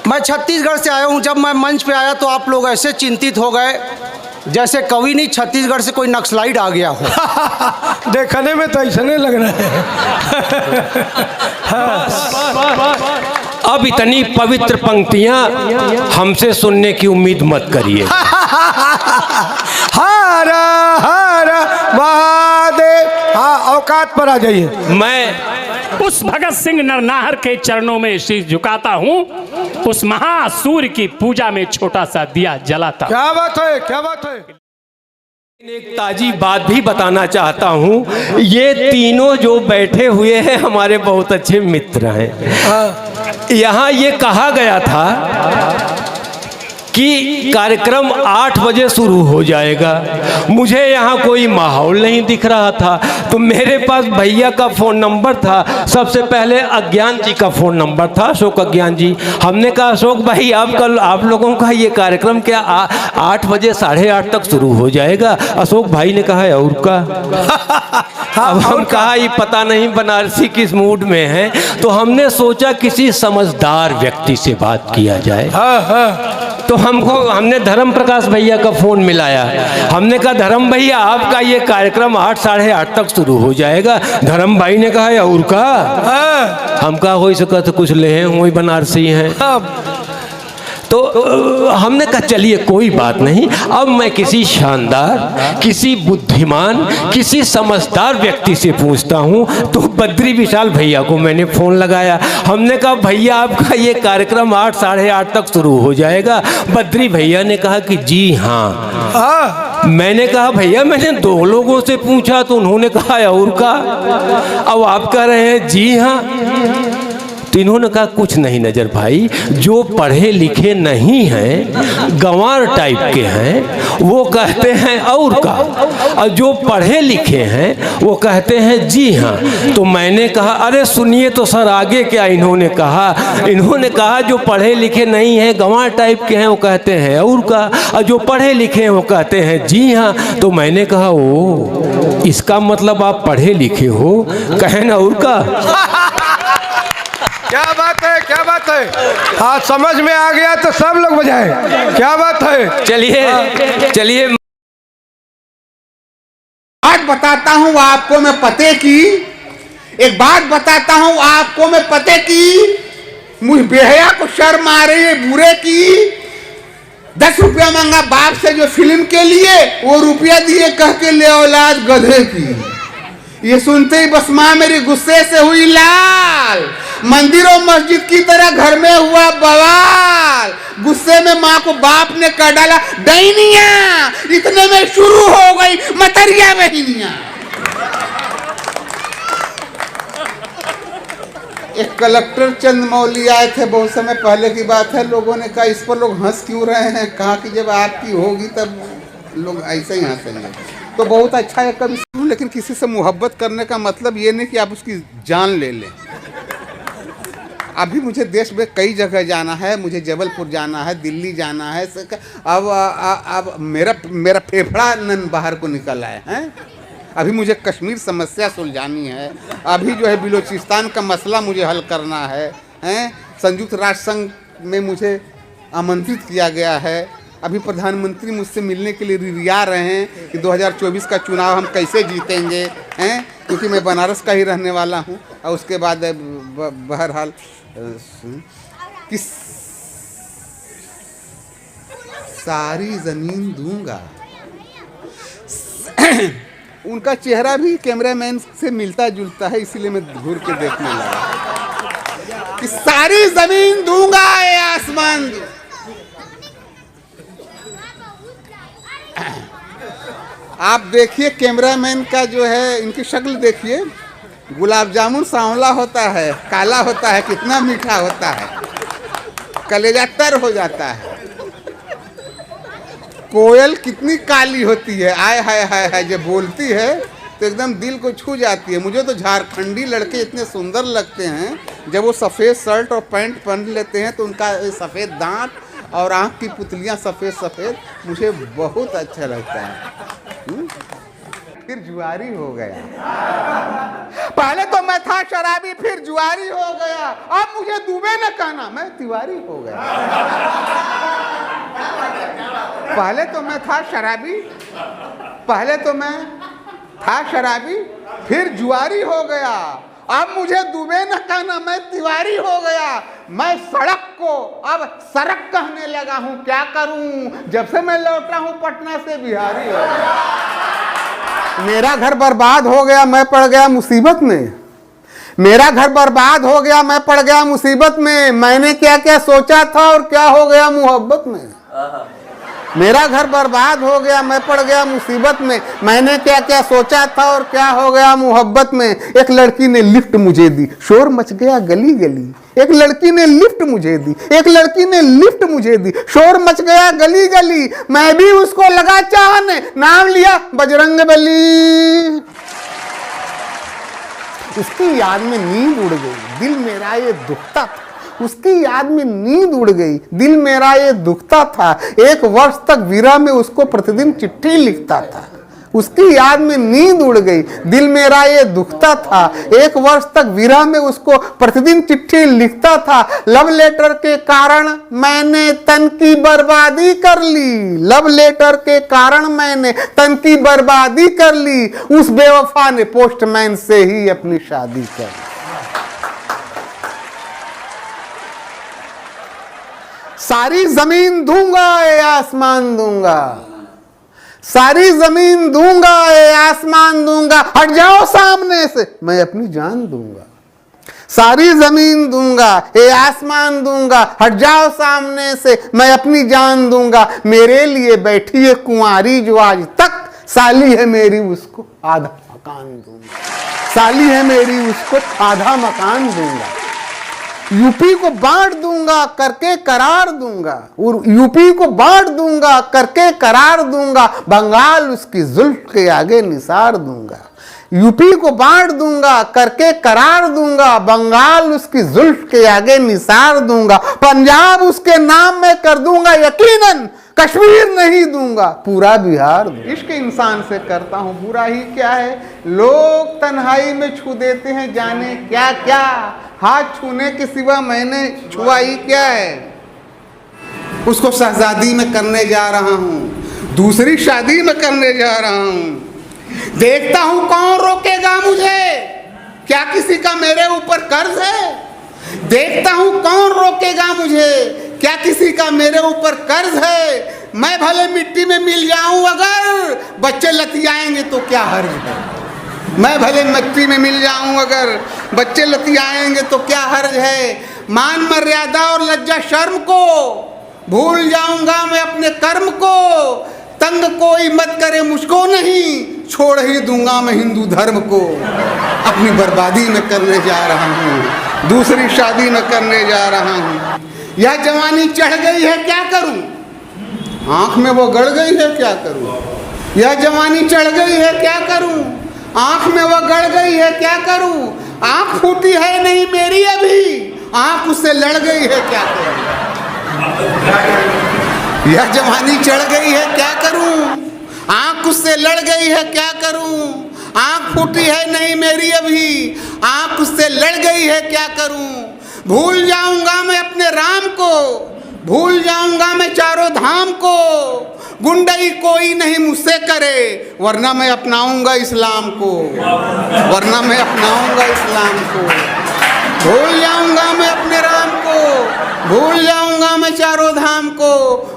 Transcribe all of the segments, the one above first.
मैं छत्तीसगढ़ से आया हूँ। जब मैं मंच पे आया तो आप लोग ऐसे चिंतित हो गए जैसे कवि नहीं, छत्तीसगढ़ से कोई नक्सलाइट आ गया हो। देखने में तो ऐसा नहीं लग रहा है। अब इतनी पवित्र पंक्तियां हमसे सुनने की उम्मीद मत करिए। हर हर महादेव। हाँ, औकात पर आ जाइए। मैं उस भगत सिंह नरनाहर के चरणों में शीश झुकाता हूँ, उस महासूर्य की पूजा में छोटा सा दिया जलाता। क्या बात है, क्या बात है। एक ताजी बात भी बताना चाहता हूँ। ये तीनों जो बैठे हुए हैं हमारे बहुत अच्छे मित्र हैं। यहाँ ये कहा गया था कि कार्यक्रम 8 बजे शुरू हो जाएगा। मुझे यहाँ कोई माहौल नहीं दिख रहा था, तो मेरे पास भैया का फ़ोन नंबर था। सबसे पहले अज्ञान जी का फ़ोन नंबर था, अशोक अज्ञान जी। हमने कहा अशोक भाई आप लोगों का ये कार्यक्रम क्या 8 बजे 8:30 तक शुरू हो जाएगा? अशोक भाई ने कहा और का। अब हम कहा ये पता नहीं बनारसी किस मूड में है, तो हमने सोचा किसी समझदार व्यक्ति से बात किया जाए। तो हमने धर्म प्रकाश भैया का फोन मिलाया। हमने कहा धर्म भैया आपका ये कार्यक्रम 8 साढ़े 8 तक शुरू हो जाएगा। धर्म भाई ने कहा और का। हम कहा हो सका तो कुछ ले हुई बनारसी हैं। तो हमने कहा चलिए कोई बात नहीं, अब मैं किसी शानदार, किसी बुद्धिमान, किसी समझदार व्यक्ति से पूछता हूँ। तो बद्री विशाल भैया को मैंने फ़ोन लगाया। हमने कहा भैया आपका ये कार्यक्रम 8 साढ़े 8 तक शुरू हो जाएगा। बद्री भैया ने कहा कि जी हाँ। मैंने कहा भैया मैंने 2 लोगों से पूछा तो उन्होंने कहा और का। अब आप कह रहे हैं जी हाँ। तो इन्होंने कहा कुछ नहीं नजर भाई, जो पढ़े लिखे नहीं हैं, गंवार टाइप के हैं, वो कहते हैं और का, और जो पढ़े लिखे हैं वो कहते हैं जी हाँ। तो मैंने कहा अरे सुनिए तो सर आगे क्या इन्होंने कहा जो पढ़े लिखे नहीं हैं, गंवार टाइप के हैं, वो कहते हैं और का, और जो पढ़े लिखे हैं वो कहते हैं जी हाँ। तो मैंने कहा ओ इसका मतलब आप पढ़े लिखे हो, कहें ना और का। क्या बात है, क्या बात है। हाँ समझ में आ गया तो सब लोग बजाएं। क्या बात है। चलिए बात बताता हूँ आपको मैं पते की, एक बात बताता हूँ आपको मैं पते की। मुझ बेहया को शर्म आ रही है बुरे की। 10 रुपया मांगा बाप से जो फिल्म के लिए, वो रुपया दिए कह के ले औलाद गधे की। ये सुनते ही बस माँ मेरी गुस्से से हुई लाल। मंदिर और मस्जिद की तरह घर में हुआ बवाल। गुस्से में माँ को बाप ने कर डाला डैनिया। इतने में शुरू हो गई मतरिया बहनिया। एक कलेक्टर चंद्रमौली आए थे, बहुत समय पहले की बात है। लोगों ने कहा इस पर लोग हंस क्यों रहे हैं? कहा कि जब आपकी होगी तब लोग ऐसे ही हंसेंगे। तो बहुत अच्छा है कभी सुन, लेकिन किसी से मोहब्बत करने का मतलब ये नहीं कि आप उसकी जान ले लें। अभी मुझे देश में कई जगह जाना है, मुझे जबलपुर जाना है, दिल्ली जाना है। अब मेरा फेफड़ा नन बाहर को निकल आए हैं। अभी मुझे कश्मीर समस्या सुलझानी है। अभी जो है बिलोचिस्तान का मसला मुझे हल करना है। संयुक्त राष्ट्र संघ में मुझे आमंत्रित किया गया है। अभी प्रधानमंत्री मुझसे मिलने के लिए रिरिया रहे हैं कि 2024 का चुनाव हम कैसे जीतेंगे, क्योंकि मैं बनारस का ही रहने वाला हूँ। और उसके बाद बहरहाल कि सारी ज़मीन दूंगा। उनका चेहरा भी कैमरामैन से मिलता जुलता है, इसीलिए मैं घूर के देखने लगा कि सारी ज़मीन दूंगा या आसमान। आप देखिए कैमरामैन का जो है, इनकी शक्ल देखिए। गुलाब जामुन सांवला होता है, काला होता है, कितना मीठा होता है, कलेजा तर हो जाता है। कोयल कितनी काली होती है, आय हाय हाय हाय, जब बोलती है तो एकदम दिल को छू जाती है। मुझे तो झारखंडी लड़के इतने सुंदर लगते हैं, जब वो सफ़ेद शर्ट और पैंट पहन लेते हैं तो उनका सफ़ेद दांत और आँख की पुतलियाँ सफ़ेद सफ़ेद, मुझे बहुत अच्छा लगता है। फिर जुआरी हो गया। पहले तो मैं मैं था शराबी फिर जुआरी हो गया, अब मुझे दुबे न कहना मैं तिवारी हो गया। पहले तो मैं था शराबी, पहले तो मैं था शराबी फिर जुआरी हो गया, अब मुझे दुबे न कहना मैं तिवारी हो गया। मैं सड़क को अब सड़क कहने लगा हूं, क्या करूं जब से मैं लौटा हूं पटना से बिहारी हो गया। मेरा घर बर्बाद हो गया, मैं पड़ गया मुसीबत में। मेरा घर बर्बाद हो गया, मैं पड़ गया मुसीबत में। मैंने क्या क्या सोचा था और क्या हो गया मोहब्बत में। मेरा घर बर्बाद हो गया, मैं पड़ गया मुसीबत में। मैंने क्या क्या सोचा था और क्या हो गया मोहब्बत में। एक लड़की ने लिफ्ट मुझे दी, शोर मच गया गली गली। एक लड़की ने लिफ्ट मुझे दी, एक लड़की ने लिफ्ट मुझे दी, शोर मच गया गली गली। मैं भी उसको लगा चाहने, नाम लिया बजरंगबली। उसकी याद में नींद उड़ गई, दिल मेरा ये दुखता था। उसकी याद में नींद उड़ गई, दिल मेरा ये दुखता था। 1 वर्ष तक विरह में उसको प्रतिदिन चिट्ठी लिखता था। उसकी याद में नींद उड़ गई, दिल मेरा ये दुखता था। 1 वर्ष तक विरह में उसको प्रतिदिन चिट्ठी लिखता था। लव लेटर के कारण मैंने तन की बर्बादी कर ली। लव लेटर के कारण मैंने तन की बर्बादी कर ली। उस बेवफा ने पोस्टमैन से ही अपनी शादी कर ली। सारी जमीन दूंगा ए आसमान दूंगा, सारी जमीन दूंगा ए आसमान दूंगा। हट जाओ सामने से, मैं अपनी जान दूंगा। सारी जमीन दूंगा ए आसमान दूंगा, हट जाओ सामने से, मैं अपनी जान दूंगा। मेरे लिए बैठी है कुंवारी जो आज तक, साली है मेरी उसको आधा मकान दूंगा। साली है मेरी उसको आधा मकान दूंगा। यूपी को बांट दूंगा करके करार दूंगा, और यूपी को बांट दूंगा करके करार दूंगा। बंगाल उसकी जुल्फ के आगे निसार दूंगा। यूपी को बांट दूंगा करके करार दूंगा, बंगाल उसकी जुल्फ के आगे निसार दूंगा। पंजाब उसके नाम में कर दूंगा यकीनन, कश्मीर नहीं दूंगा पूरा बिहार दूंगा। इश्क इंसान से करता हूं बुरा ही क्या है, लोग तन्हाई में छू देते हैं जाने क्या क्या। हाथ छूने के सिवा मैंने छुआ ही क्या है। उसको शहजादी में करने जा रहा हूं, दूसरी शादी में करने जा रहा हूं। देखता हूं कौन रोकेगा मुझे, क्या किसी का मेरे ऊपर कर्ज है। देखता हूं कौन रोकेगा मुझे, क्या किसी का मेरे ऊपर कर्ज है। मैं भले मिट्टी में मिल जाऊं अगर बच्चे लतियाएंगे तो क्या हर्ज है। मैं भले मिट्टी में मिल जाऊं अगर बच्चे लतियाएंगे तो क्या हर्ज है। मान मर्यादा और लज्जा शर्म को भूल जाऊंगा मैं अपने कर्म को। तंग कोई मत करे मुझको नहीं, छोड़ ही दूंगा मैं हिंदू धर्म को। अपनी बर्बादी में करने जा रहा हूँ, दूसरी शादी में करने जा रहा हूँ। यह जवानी चढ़ गई है क्या करूं, आंख में वो गड़ गई है क्या करूं। यह जवानी चढ़ गई है क्या करूं, आंख में वो गड़ गई है क्या करूं। आंख फूटी है नहीं मेरी अभी, आंख उससे लड़ गई है क्या करूं। यह जवानी चढ़ गई है क्या करूं, आंख उससे लड़ गई है क्या करूं। आंख फूटी है नहीं मेरी अभी, आंख उससे लड़ गई है क्या करूं। भूल जाऊंगा मैं अपने राम को, भूल जाऊंगा मैं चारों धाम को। गुंडई कोई नहीं मुझसे करे, वरना मैं अपनाऊंगा इस्लाम को, वरना मैं अपनाऊंगा इस्लाम को। भूल जाऊंगा मैं अपने राम को, भूल जाऊंगा मैं चारों धाम को।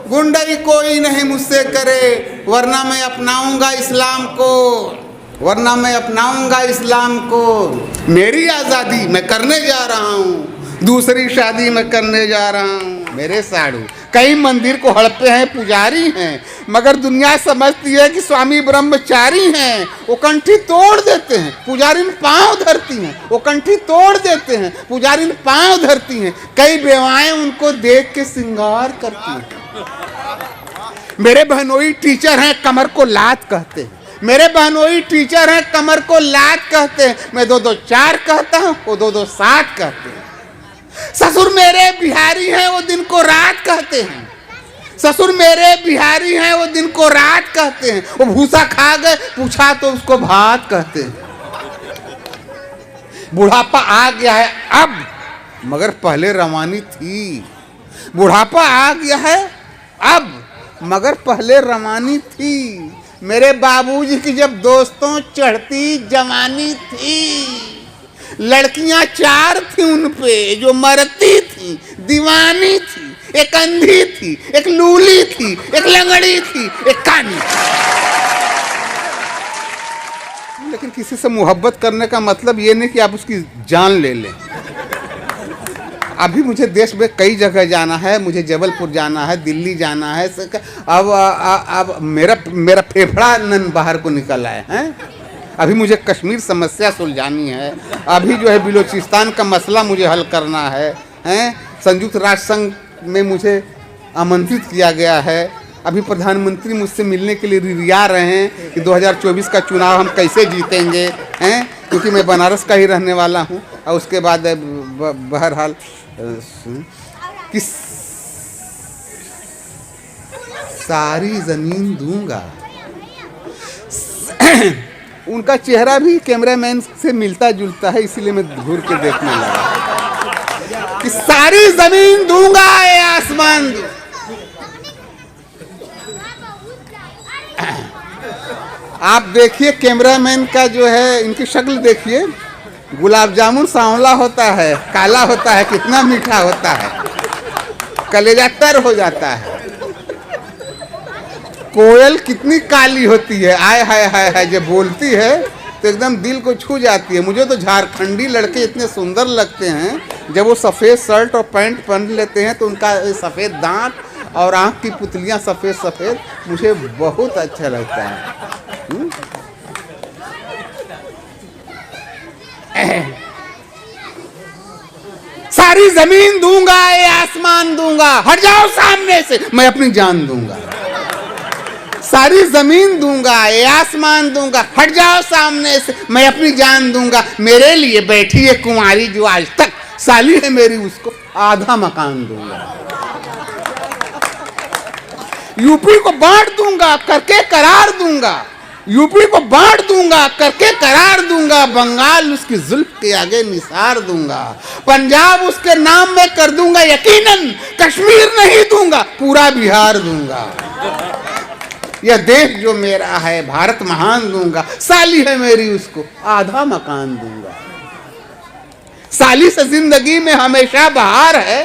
गुंडई कोई नहीं मुझसे करे, वरना मैं अपनाऊंगा इस्लाम को, वरना मैं अपनाऊंगा इस्लाम को। मेरी आज़ादी मैं करने जा रहा हूँ, दूसरी शादी में करने जा रहा हूँ। मेरे साधु कई मंदिर को हड़पे हैं, पुजारी हैं, मगर दुनिया समझती है कि स्वामी ब्रह्मचारी हैं। वो कंठी तोड़ देते हैं, पुजारी पांव धरती हैं। वो कंठी तोड़ देते हैं, पुजारी पांव धरती हैं। कई बेवाएं उनको देख के श्रृंगार करती हैं। मेरे बहनोई टीचर हैं, कमर को लात कहते हैं। मेरे बहनोई टीचर हैं, कमर को लात कहते हैं। मैं 2-2 4 कहता हूँ, वो 2-2 7 कहते हैं। ससुर मेरे बिहारी हैं, वो दिन को रात कहते हैं। ससुर मेरे बिहारी हैं, वो दिन को रात कहते हैं। वो भूसा खा गए, पूछा तो उसको भात कहते हैं। बुढ़ापा आ गया है अब, मगर पहले रवानी थी। बुढ़ापा आ गया है अब, मगर पहले रवानी थी। मेरे बाबूजी की जब दोस्तों चढ़ती जवानी थी, लड़कियां 4 थी उन पे जो मरती थी, दीवानी थी। एक अंधी थी, एक लूली थी, एक लंगड़ी थी, एक कानी। लेकिन किसी से मोहब्बत करने का मतलब ये नहीं कि आप उसकी जान ले लें। अभी मुझे देश में कई जगह जाना है, मुझे जबलपुर जाना है, दिल्ली जाना है। अब मेरा फेफड़ा नन बाहर को निकल आए हैं। अभी मुझे कश्मीर समस्या सुलझानी है, अभी जो है बलूचिस्तान का मसला मुझे हल करना है। संयुक्त राष्ट्र संघ में मुझे आमंत्रित किया गया है। अभी प्रधानमंत्री मुझसे मिलने के लिए रिरिया रहे हैं कि 2024 का चुनाव हम कैसे जीतेंगे, क्योंकि मैं बनारस का ही रहने वाला हूँ। और उसके बाद बहरहाल कि सारी जमीन दूंगा। उनका चेहरा भी कैमरामैन से मिलता जुलता है, इसीलिए मैं घूर के देखने लगा कि सारी जमीन दूंगा ये आसमान दूंगा। आप देखिए कैमरामैन का जो है, इनकी शक्ल देखिए। गुलाब जामुन सांवला होता है, काला होता है, कितना मीठा होता है, कलेजा तर हो जाता है। कोयल कितनी काली होती है, आय हाय हाय हाय, जब बोलती है तो एकदम दिल को छू जाती है। मुझे तो झारखंडी लड़के इतने सुंदर लगते हैं, जब वो सफ़ेद शर्ट और पैंट पहन लेते हैं तो उनका सफ़ेद दांत और आँख की पुतलियाँ सफ़ेद सफ़ेद, मुझे बहुत अच्छा लगता है। सारी जमीन दूंगा ये आसमान दूंगा, हट जाओ सामने से, मैं अपनी जान दूंगा। सारी जमीन दूंगा ये आसमान दूंगा, हट जाओ सामने से, मैं अपनी जान दूंगा। मेरे लिए बैठी है कुंवारी जो आज तक साली है मेरी, उसको आधा मकान दूंगा। यूपी को बांट दूंगा, करके करार दूंगा। यूपी को बांट दूंगा, करके करार दूंगा। बंगाल उसकी जुल्फ के आगे निसार दूंगा। पंजाब उसके नाम में कर दूंगा यकीनन। कश्मीर नहीं दूंगा, पूरा बिहार दूंगा। यह देश जो मेरा है भारत महान दूंगा। साली है मेरी, उसको आधा मकान दूंगा। साली से जिंदगी में हमेशा बहार है,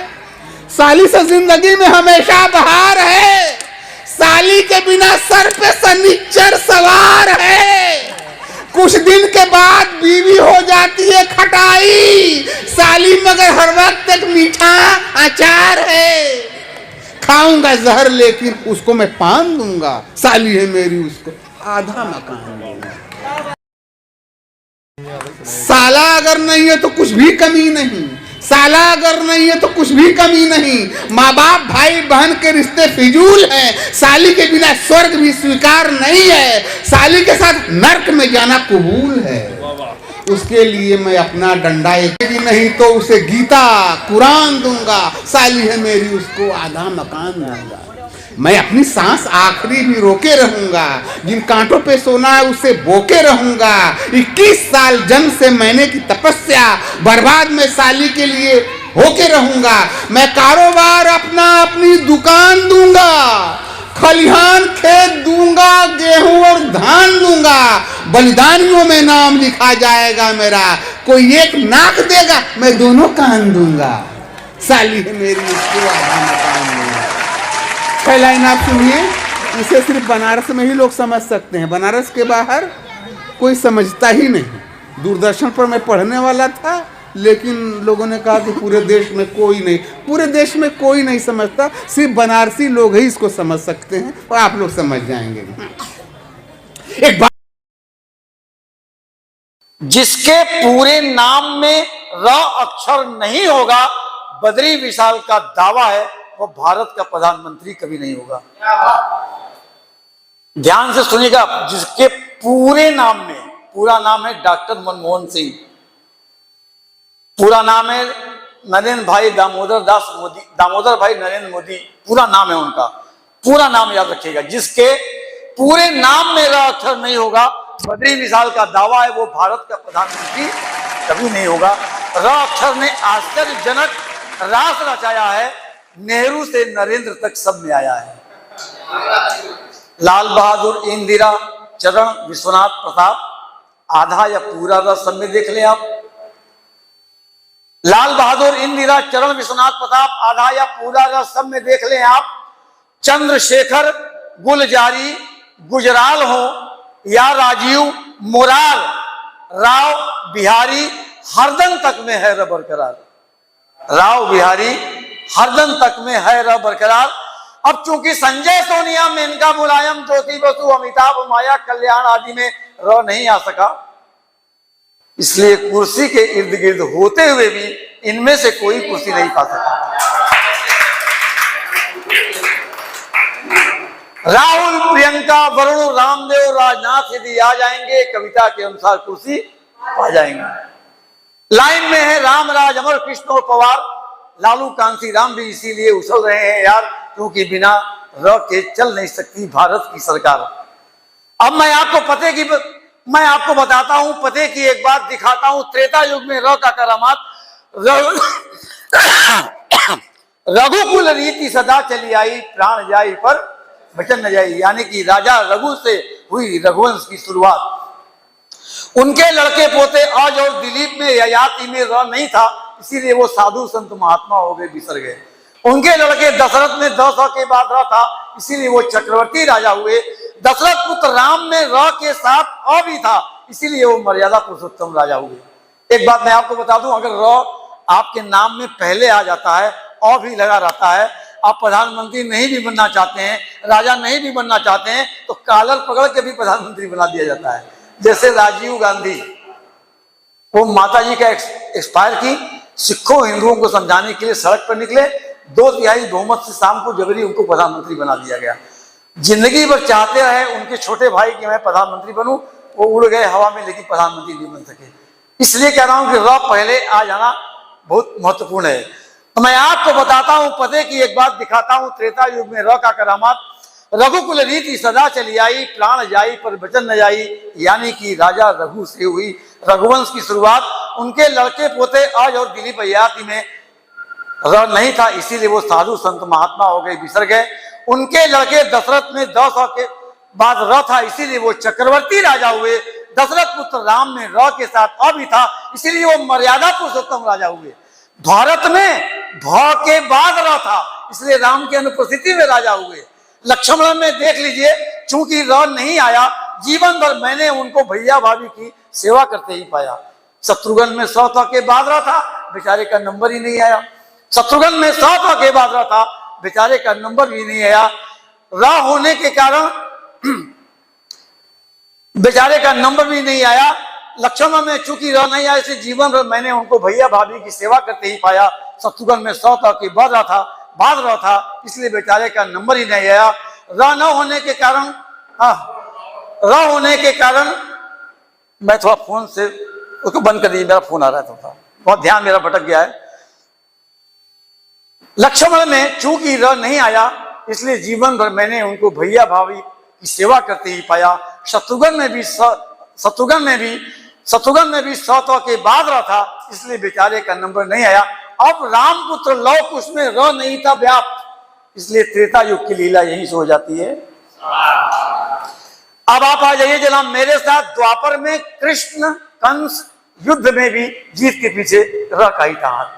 साली से जिंदगी में हमेशा बहार है। साली के बिना सर पे सनीचर सवार है। कुछ दिन के बाद बीवी हो जाती है खटाई, साली मगर हर वक्त एक मीठा अचार है। खाऊंगा जहर लेकिन उसको मैं पान दूंगा। साली है मेरी, उसको आधा मकान दूंगा। साला अगर नहीं है तो कुछ भी कमी नहीं, साला अगर नहीं है तो कुछ भी कमी नहीं। माँ बाप भाई बहन के रिश्ते फिजूल हैं। साली के बिना स्वर्ग भी स्वीकार नहीं है। साली के साथ नर्क में जाना कबूल है। उसके लिए मैं अपना डंडा एक नहीं तो उसे गीता कुरान दूंगा। साली है मेरी, उसको आधा मकान दूंगा। मैं अपनी सांस आखिरी भी रोके रहूंगा। जिन कांटों पे सोना है उसे बोके रहूंगा। 21 साल जन्म से मैंने की तपस्या, बर्बाद में साली के लिए होके रहूंगा। मैं कारोबार अपना अपनी दुकान दूंगा। खलिहान खेत दूंगा, गेहूं और धान दूंगा। बलिदानियों में नाम लिखा जाएगा मेरा। कोई एक नाक देगा, मैं दोनों कान दूंगा। साली है मेरी, उसको आधा मकान दूंगा। लाइन आप सुनिए, इसे सिर्फ बनारस में ही लोग समझ सकते हैं, बनारस के बाहर कोई समझता ही नहीं। दूरदर्शन पर मैं पढ़ने वाला था, लेकिन लोगों ने कहा कि पूरे देश में कोई नहीं, पूरे देश में कोई नहीं समझता, सिर्फ बनारसी लोग ही इसको समझ सकते हैं। और आप लोग समझ जाएंगे। एक बात, जिसके पूरे नाम में र अक्षर नहीं होगा, बद्री विशाल का दावा है, वो भारत का प्रधानमंत्री कभी नहीं होगा। ध्यान से सुनिएगा, जिसके पूरे नाम में, पूरा नाम है डॉक्टर मनमोहन सिंह, पूरा नाम है नरेंद्र भाई दामोदर दास मोदी, दामोदर भाई नरेंद्र मोदी, पूरा नाम है उनका। पूरा नाम याद रखिएगा। जिसके पूरे नाम में र अक्षर नहीं होगा, बद्री विशाल का दावा है, वो भारत का प्रधानमंत्री कभी नहीं होगा। र अक्षर ने आश्चर्यजनक रास रचाया है, नेहरू से नरेंद्र तक सब में आया है। लाल बहादुर, इंदिरा, चरण, विश्वनाथ प्रताप, आधा या पूरा रस सब में देख लें आप। लाल बहादुर, इंदिरा, चरण, विश्वनाथ प्रताप, आधा या पूरा रस सब में देख लें आप। चंद्रशेखर, गुलजारी, गुजराल हो या राजीव, मुरार, राव, बिहारी, हरदम तक में है र बरकरार। राव बिहारी हरदम तक में है र बरकरार। अब चूंकि संजय, सोनिया, मेनका, मुलायम, ज्योति बसु, अमिताभ, माया, कल्याण आदि में र नहीं आ सका, इसलिए कुर्सी के इर्द गिर्द होते हुए भी इनमें से कोई कुर्सी नहीं पा सका। राहुल, प्रियंका, वरुण, रामदेव, राजनाथ यदि आ जाएंगे, कविता के अनुसार कुर्सी पा जाएंगे। लाइन में है रामराज, अमर, कृष्ण और पवार। लालू, कांसी राम भी इसीलिए उछल रहे हैं यार, क्योंकि बिना र के चल नहीं सकती भारत की सरकार। अब मैं आपको बताता हूं, पते की एक बात दिखाता हूं। त्रेता युग में र का करामात, रघुकुल रीति सदा चली आई, प्राण जाई पर बचन न जाई, यानी कि राजा रघु से हुई रघुवंश की शुरुआत। उनके लड़के पोते आज और दिलीप में ययाति में र नहीं था, इसीलिए वो साधु संत महात्मा हो गए, बिसर गए। उनके लड़के दशरथ में 10 के बाद र था, इसीलिए वो चक्रवर्ती राजा हुए। दशरथ पुत्र राम में र के साथ अ भी था, इसीलिए वो मर्यादा पुरुषोत्तम राजा हुए। एक बात मैं आपको बता दूं, अगर र आपके नाम में पहले आ जाता है, अ भी लगा रहता है, आप प्रधानमंत्री नहीं भी बनना चाहते हैं, राजा नहीं भी बनना चाहते हैं, तो कॉलर पकड़ के भी प्रधानमंत्री बना दिया जाता है। जैसे राजीव गांधी, वो माता जी का एक्सपायर की, सिखों हिंदुओं को समझाने के लिए सड़क पर निकले, 2/3 बहुमत से शाम को जबरी उनको प्रधानमंत्री बना दिया गया। जिंदगी भर चाहते रहे उनके छोटे भाई कि मैं प्रधानमंत्री बनूं, वो उड़ गए हवा में, लेकिन प्रधानमंत्री नहीं बन सके। इसलिए कह रहा हूं कि र पहले आ जाना बहुत महत्वपूर्ण है। तो मैं आपको बताता हूं, पते की एक बात दिखाता हूं। त्रेता युग में र का करामात, रघुकुल रीति सदा चली आई, प्राण जाई पर बचन न जाई, यानी कि राजा रघु से हुई रघुवंश की शुरुआत। उनके लड़के पोते आज और दिलीप ययाति में र नहीं था, इसीलिए वो साधु संत महात्मा हो गए, बिसर गए। उनके लड़के दशरथ में 10 के बाद र था, इसीलिए वो चक्रवर्ती राजा हुए। दशरथ पुत्र राम में र के साथ अ भी था, इसीलिए वो मर्यादा पुरुषोत्तम राजा हुए। भारत में भ के बाद र था, इसलिए राम की अनुपस्थिति में राजा हुए। लक्ष्मण में देख लीजिए, चूंकि र नहीं आया, जीवन भर मैंने उनको भैया भाभी की सेवा करते ही पाया। शत्रुघ्न में 100 के बाद र था, बेचारे का नंबर ही नहीं आया। शत्रुघ्न में 100 के बाद र था, बेचारे का नंबर भी नहीं आया। र होने के कारण बेचारे का नंबर भी नहीं आया। लक्ष्मण में चूंकि र नहीं आया, इसलिए जीवन भर मैंने उनको भैया भाभी की सेवा करते ही पाया। शत्रुघ्न में 100 के बाद र था, इसलिए बेचारे का नंबर ही नहीं आया। र न होने के कारण, र होने के कारण, मैं थोड़ा फोन से उसको बंद कर दीजिए, मेरा फोन आ रहा था, बहुत ध्यान मेरा भटक गया है। लक्ष्मण में चूंकि र नहीं आया, इसलिए जीवन भर मैंने उनको भैया भाभी की सेवा करते ही पाया। शत्रुघ्न में भी 100 के बाद र था, इसलिए बेचारे का नंबर नहीं आया। अब रामपुत्र लव कुश में र नहीं था व्याप्त, इसलिए त्रेता युग की लीला यहीं से हो जाती है। अब आप आ जाइए जनाब मेरे साथ, द्वापर में कृष्ण कंस युद्ध में भी जीत के पीछे र का ही था हाथ।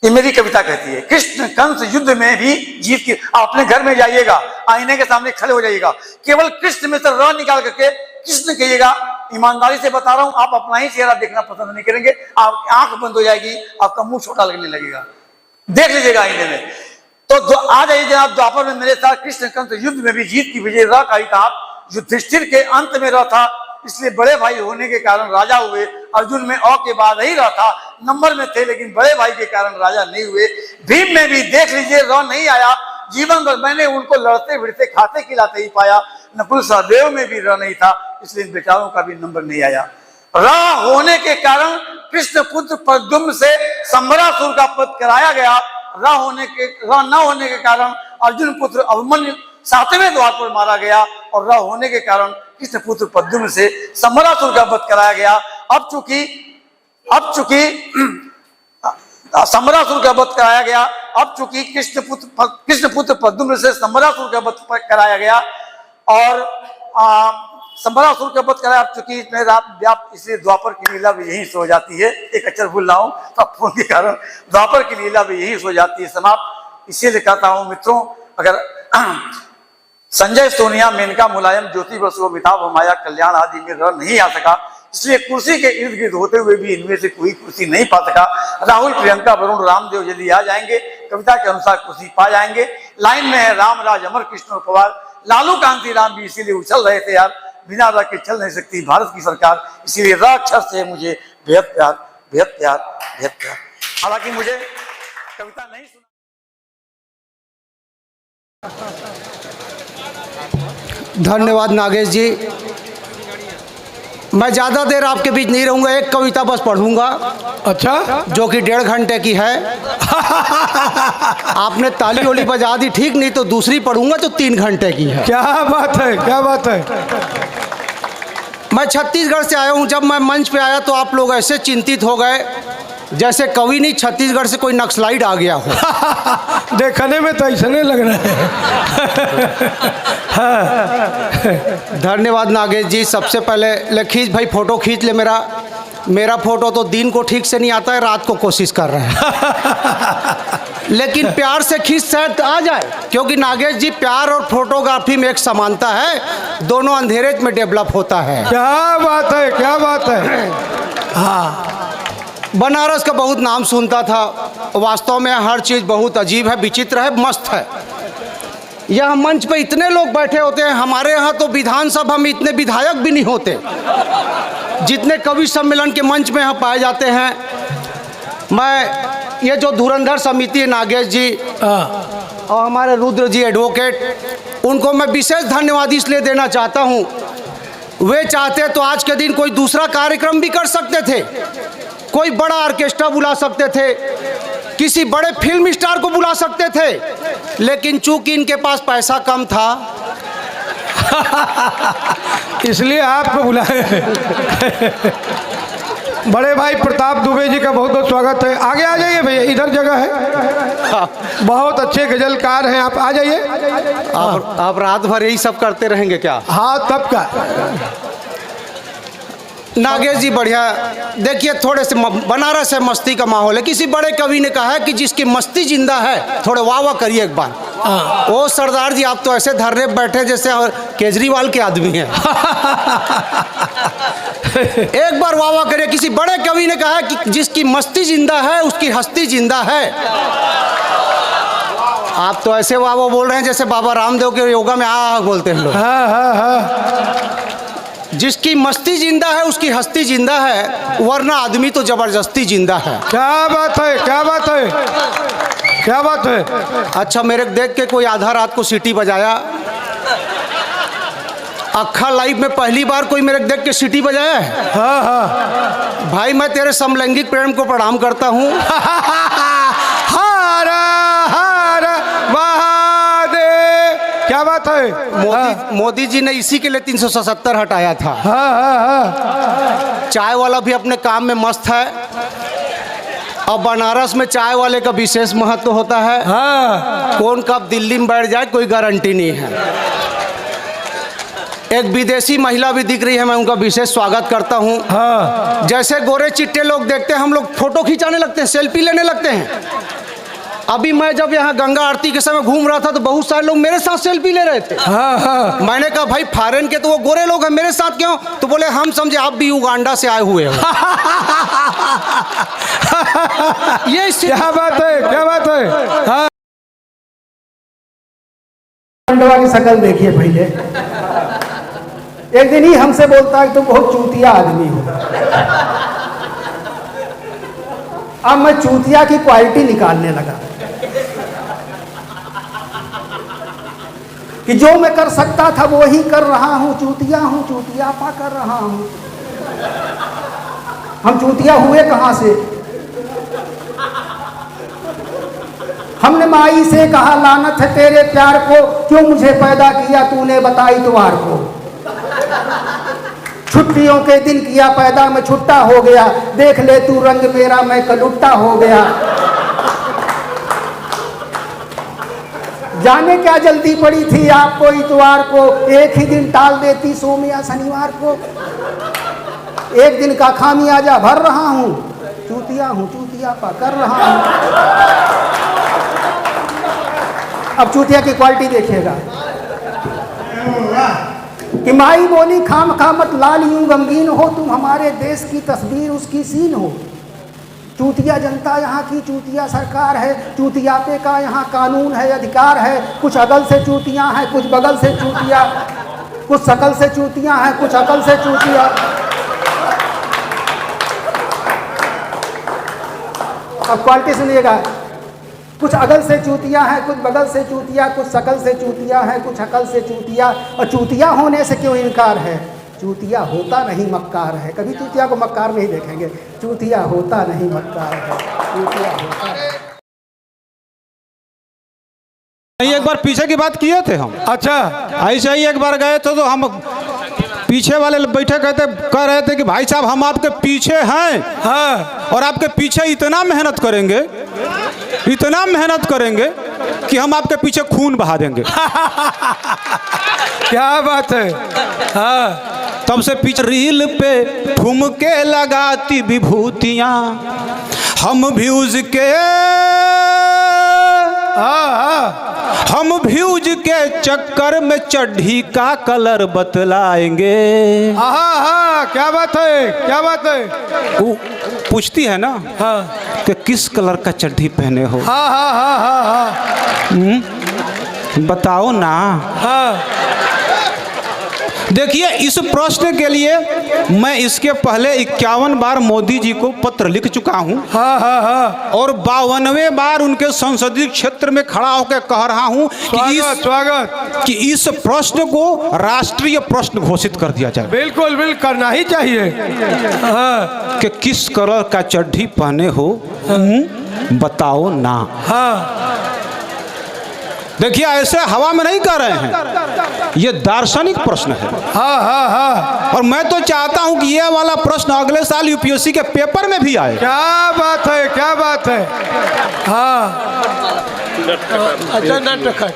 ये मेरी कविता कहती है, कृष्ण कंस युद्ध में भी जीत की। आप अपने घर में जाइएगा, आईने के सामने खड़े हो जाइएगा, केवल कृष्ण में से र निकाल करके कृष्ण कहिएगा। ईमानदारी से बता रहा हूं, आप अपना ही चेहरा देखना पसंद नहीं करेंगे, आप आंख बंद हो जाएगी, आपका मुंह छोटा लगने लगेगा। देख लीजिएगा आईने में। तो आ जाइए जनाब द्वापर में मेरे साथ, कृष्ण कंस युद्ध में भी जीत की विजय र का ही था। युधिष्ठिर के अंत में र था, इसलिए बड़े भाई होने के कारण राजा हुए। अर्जुन में अ के बाद ही र था, नंबर में थे, लेकिन बड़े भाई के कारण राजा नहीं हुए। भीम में भी देख लीजिए र नहीं आया, जीवन भर मैंने उनको लड़ते भिड़ते खाते खिलाते ही पाया। नकुल सहदेव में भी र नहीं था, इसलिए इन बेचारों का भी नंबर नहीं आया। र होने के कारण कृष्ण पुत्र प्रद्युम्न से संबरासुर का वध कराया गया। र न होने के कारण अर्जुन पुत्र अभिमन्यु 7वें द्वार पर मारा गया, और र होने के कारण कृष्ण पुत्र प्रद्युम्न से संबरासुर का वध कराया गया। अब चूंकि अब चूंकि संबरासुर का वध कराया गया, अब चूंकि कृष्णपुत्र प्रद्युम्न से संबरासुर का वध कराया गया और संबरासुर का वध कराया, अब चूंकि इसमें रात व्याप, इसलिए द्वापर की लीला भी यहीं से हो जाती है। एक अक्षर भूल रहा हूं अब फोन के कारण, द्वापर की लीला भी यहीं से हो जाती है समाप्त। इसीलिए कहता हूं मित्रों, अगर संजय सोनिया, मेनका मुलायम, ज्योति बसु, अमिताभ माया, कल्याण आदि में रह नहीं आ सका, इसलिए कुर्सी के इर्द गिर्द होते हुए भी इनमें से कोई कुर्सी नहीं पा सका। राहुल, प्रियंका, वरुण, रामदेव यदि आ जाएंगे, कविता के अनुसार कुर्सी पा जाएंगे। लाइन में है रामराज, अमर कृष्ण पवार, लालू कांति राम भी इसीलिए उछल रहे थे यार, बिना र के चल नहीं सकती भारत की सरकार, इसीलिए र अक्षर से मुझे बेहद प्यार, बेहद प्यार, बेहद प्यार। हालांकि मुझे कविता नहीं सुना। धन्यवाद नागेश जी। मैं ज़्यादा देर आपके बीच नहीं रहूंगा, एक कविता बस पढ़ूंगा। अच्छा, जो कि 1.5 घंटे की है। आपने ताली ओली बजा दी, ठीक, नहीं तो दूसरी पढ़ूंगा जो 3 घंटे की है। क्या बात है, क्या बात है। मैं छत्तीसगढ़ से आया हूं। जब मैं मंच पे आया तो आप लोग ऐसे चिंतित हो गए जैसे कवि नहीं, छत्तीसगढ़ से कोई नक्सलाइट आ गया हो। देखने में तो ऐसा नहीं लग रहा है। धन्यवाद नागेश जी। सबसे पहले खींच भाई, फोटो खींच ले मेरा फोटो तो दिन को ठीक से नहीं आता है, रात को कोशिश कर रहे हैं। लेकिन प्यार से खींच शायद आ जाए, क्योंकि नागेश जी प्यार और फोटोग्राफी में एक समानता है, दोनों अंधेरे में डेवलप होता है। क्या बात है, क्या बात है। हाँ, बनारस का बहुत नाम सुनता था, वास्तव में हर चीज़ बहुत अजीब है, विचित्र है, मस्त है। यहाँ मंच पे इतने लोग बैठे होते हैं, हमारे यहाँ तो विधानसभा में इतने विधायक भी नहीं होते जितने कवि सम्मेलन के मंच में यहाँ पाए जाते हैं। मैं ये जो धुरंधर समिति है, नागेश जी और हमारे रुद्र जी एडवोकेट, उनको मैं विशेष धन्यवाद इसलिए देना चाहता हूँ। वे चाहते तो आज के दिन कोई दूसरा कार्यक्रम भी कर सकते थे, कोई बड़ा ऑर्केस्ट्रा बुला सकते थे, किसी बड़े फिल्म स्टार को बुला सकते थे, लेकिन चूंकि इनके पास पैसा कम था इसलिए आपको बुलाए। बड़े भाई प्रताप दुबे जी का बहुत बहुत स्वागत है। आगे आ जाइए भैया, इधर जगह है, बहुत अच्छे गजलकार हैं, आप आ जाइए। आप रात भर यही सब करते रहेंगे क्या? हाँ, तब का। नागेश जी बढ़िया। देखिए, थोड़े से बनारस है, मस्ती का माहौल है। किसी बड़े कवि ने कहा है कि जिसकी मस्ती जिंदा है, थोड़े वाह वाह करिए एक बार। ओ सरदार जी, आप तो ऐसे धरने बैठे जैसे केजरीवाल के आदमी हैं। एक बार वाह वाह करिए। किसी बड़े कवि ने कहा है कि जिसकी मस्ती जिंदा है उसकी हस्ती जिंदा है। आप तो ऐसे वाह वाह बोल रहे हैं जैसे बाबा रामदेव के योगा में आ बोलते हैं लोग। जिसकी मस्ती जिंदा है उसकी हस्ती जिंदा है, वरना आदमी तो जबरदस्ती जिंदा है। क्या बात है, क्या बात है, क्या बात है। अच्छा, मेरे देख के कोई आधा रात को सीटी बजाया। अक्खा लाइव में पहली बार कोई मेरे देख के सीटी बजाया है। हाँ हाँ भाई, मैं तेरे समलैंगिक प्रेम को प्रणाम करता हूँ। हर हर महादेव। क्या बात है। मोदी जी ने इसी के लिए 377 हटाया था। हाँ हाँ हाँ। चाय वाला भी अपने काम में मस्त है, और बनारस में चाय वाले का विशेष महत्व होता है। हाँ। कौन कब दिल्ली में बैठ जाए कोई गारंटी नहीं है। एक विदेशी महिला भी दिख रही है, मैं उनका विशेष स्वागत करता हूँ। हाँ। जैसे गोरे चिट्टे लोग देखते हैं, हम लोग फोटो खिंचाने लगते हैं, सेल्फी लेने लगते हैं। अभी मैं जब यहाँ गंगा आरती के समय घूम रहा था तो बहुत सारे लोग मेरे साथ सेल्फी ले रहे थे। हाँ हाँ। मैंने कहा भाई फॉरेन के तो वो गोरे लोग हैं, मेरे साथ क्यों? तो बोले हम समझे आप भी युगांडा से आए हुए हो। ये क्या बात है, क्या बात है। हाँ। खंडवा की शकल देखिए पहले। एक दिन ही हमसे बोलता है तो बहुत चूतिया आदमी हो। अब मैं चूतिया की क्वालिटी निकालने लगा कि जो मैं कर सकता था वो ही कर रहा हूं। चूतिया पा कर रहा हूं। हम चूतिया हुए कहां से? हमने माई से कहा लानत है तेरे प्यार को, क्यों मुझे पैदा किया तूने बताई द्वार को। छुट्टियों के दिन किया पैदा मैं छुट्टा हो गया, देख ले तू रंग मेरा मैं कलुट्टा हो गया। जाने क्या जल्दी पड़ी थी आपको इतवार को, एक ही दिन टाल देती सोम या शनिवार को। एक दिन का खामियाजा भर रहा हूँ, चूतिया पा कर रहा हूँ। अब चूतिया की क्वालिटी देखिएगा कि माई बोली खाम खामत लाल यूं गमगीन हो, तुम हमारे देश की तस्वीर उसकी सीन हो। चूतिया जनता यहाँ की चूतिया सरकार है, चूतियापे का यहाँ कानून है अधिकार है। कुछ अगल से चूतियाँ हैं, कुछ बगल से चूतिया, कुछ शकल से चूतियाँ हैं, कुछ अकल से चूतिया। अब क्वालिटी सुनिएगा, कुछ अगल से चूतिया है, कुछ बगल से चूतिया, कुछ शकल से चूतिया है, कुछ अकल से चूतिया। और चूतिया होने से क्यों इनकार है? चूतिया होता नहीं मक्कार है। कभी चूतिया को मक्कार नहीं देखेंगे, चूतिया होता नहीं मक्कार है, चूतिया होता है। एक बार पीछे की बात किए थे हम। अच्छा, ऐसे ही एक बार गए थे तो हम पीछे वाले बैठे कह रहे थे कि भाई साहब हम आपके पीछे हैं, हाँ, और आपके पीछे इतना मेहनत करेंगे कि हम आपके पीछे खून बहा देंगे। क्या बात है। हाँ, तब से पीछे रील पे ठुमके लगाती विभूतियाँ, हम व्यूज के हम व्यूज के चक्कर में चड्ढी का कलर बतलाएंगे। क्या बात है, क्या बात है। वो पूछती है ना, हाँ, कि किस कलर का चड्ढी पहने हो। हाँ हाँ हाँ हाँ हाँ, बताओ ना। हाँ, देखिए, इस प्रश्न के लिए मैं इसके पहले 51 बार मोदी जी को पत्र लिख चुका हूं, हाँ हाँ हाँ, और 52वें बार उनके संसदीय क्षेत्र में खड़ा होकर कह रहा हूं कि इस प्रश्न को राष्ट्रीय प्रश्न घोषित कर दिया जाए। बिल्कुल बिल्कुल करना ही चाहिए। हाँ, कि किस कलर का चड्ढी पहने हो, बताओ ना। हाँ, देखिए, ऐसे हवा में नहीं कर रहे हैं, ये दार्शनिक प्रश्न है। हाँ हाँ हाँ, और मैं तो चाहता हूं कि ये वाला प्रश्न अगले साल यूपीएससी के पेपर में भी आए। क्या बात है, क्या बात है। हाँ, अच्छा, नटखट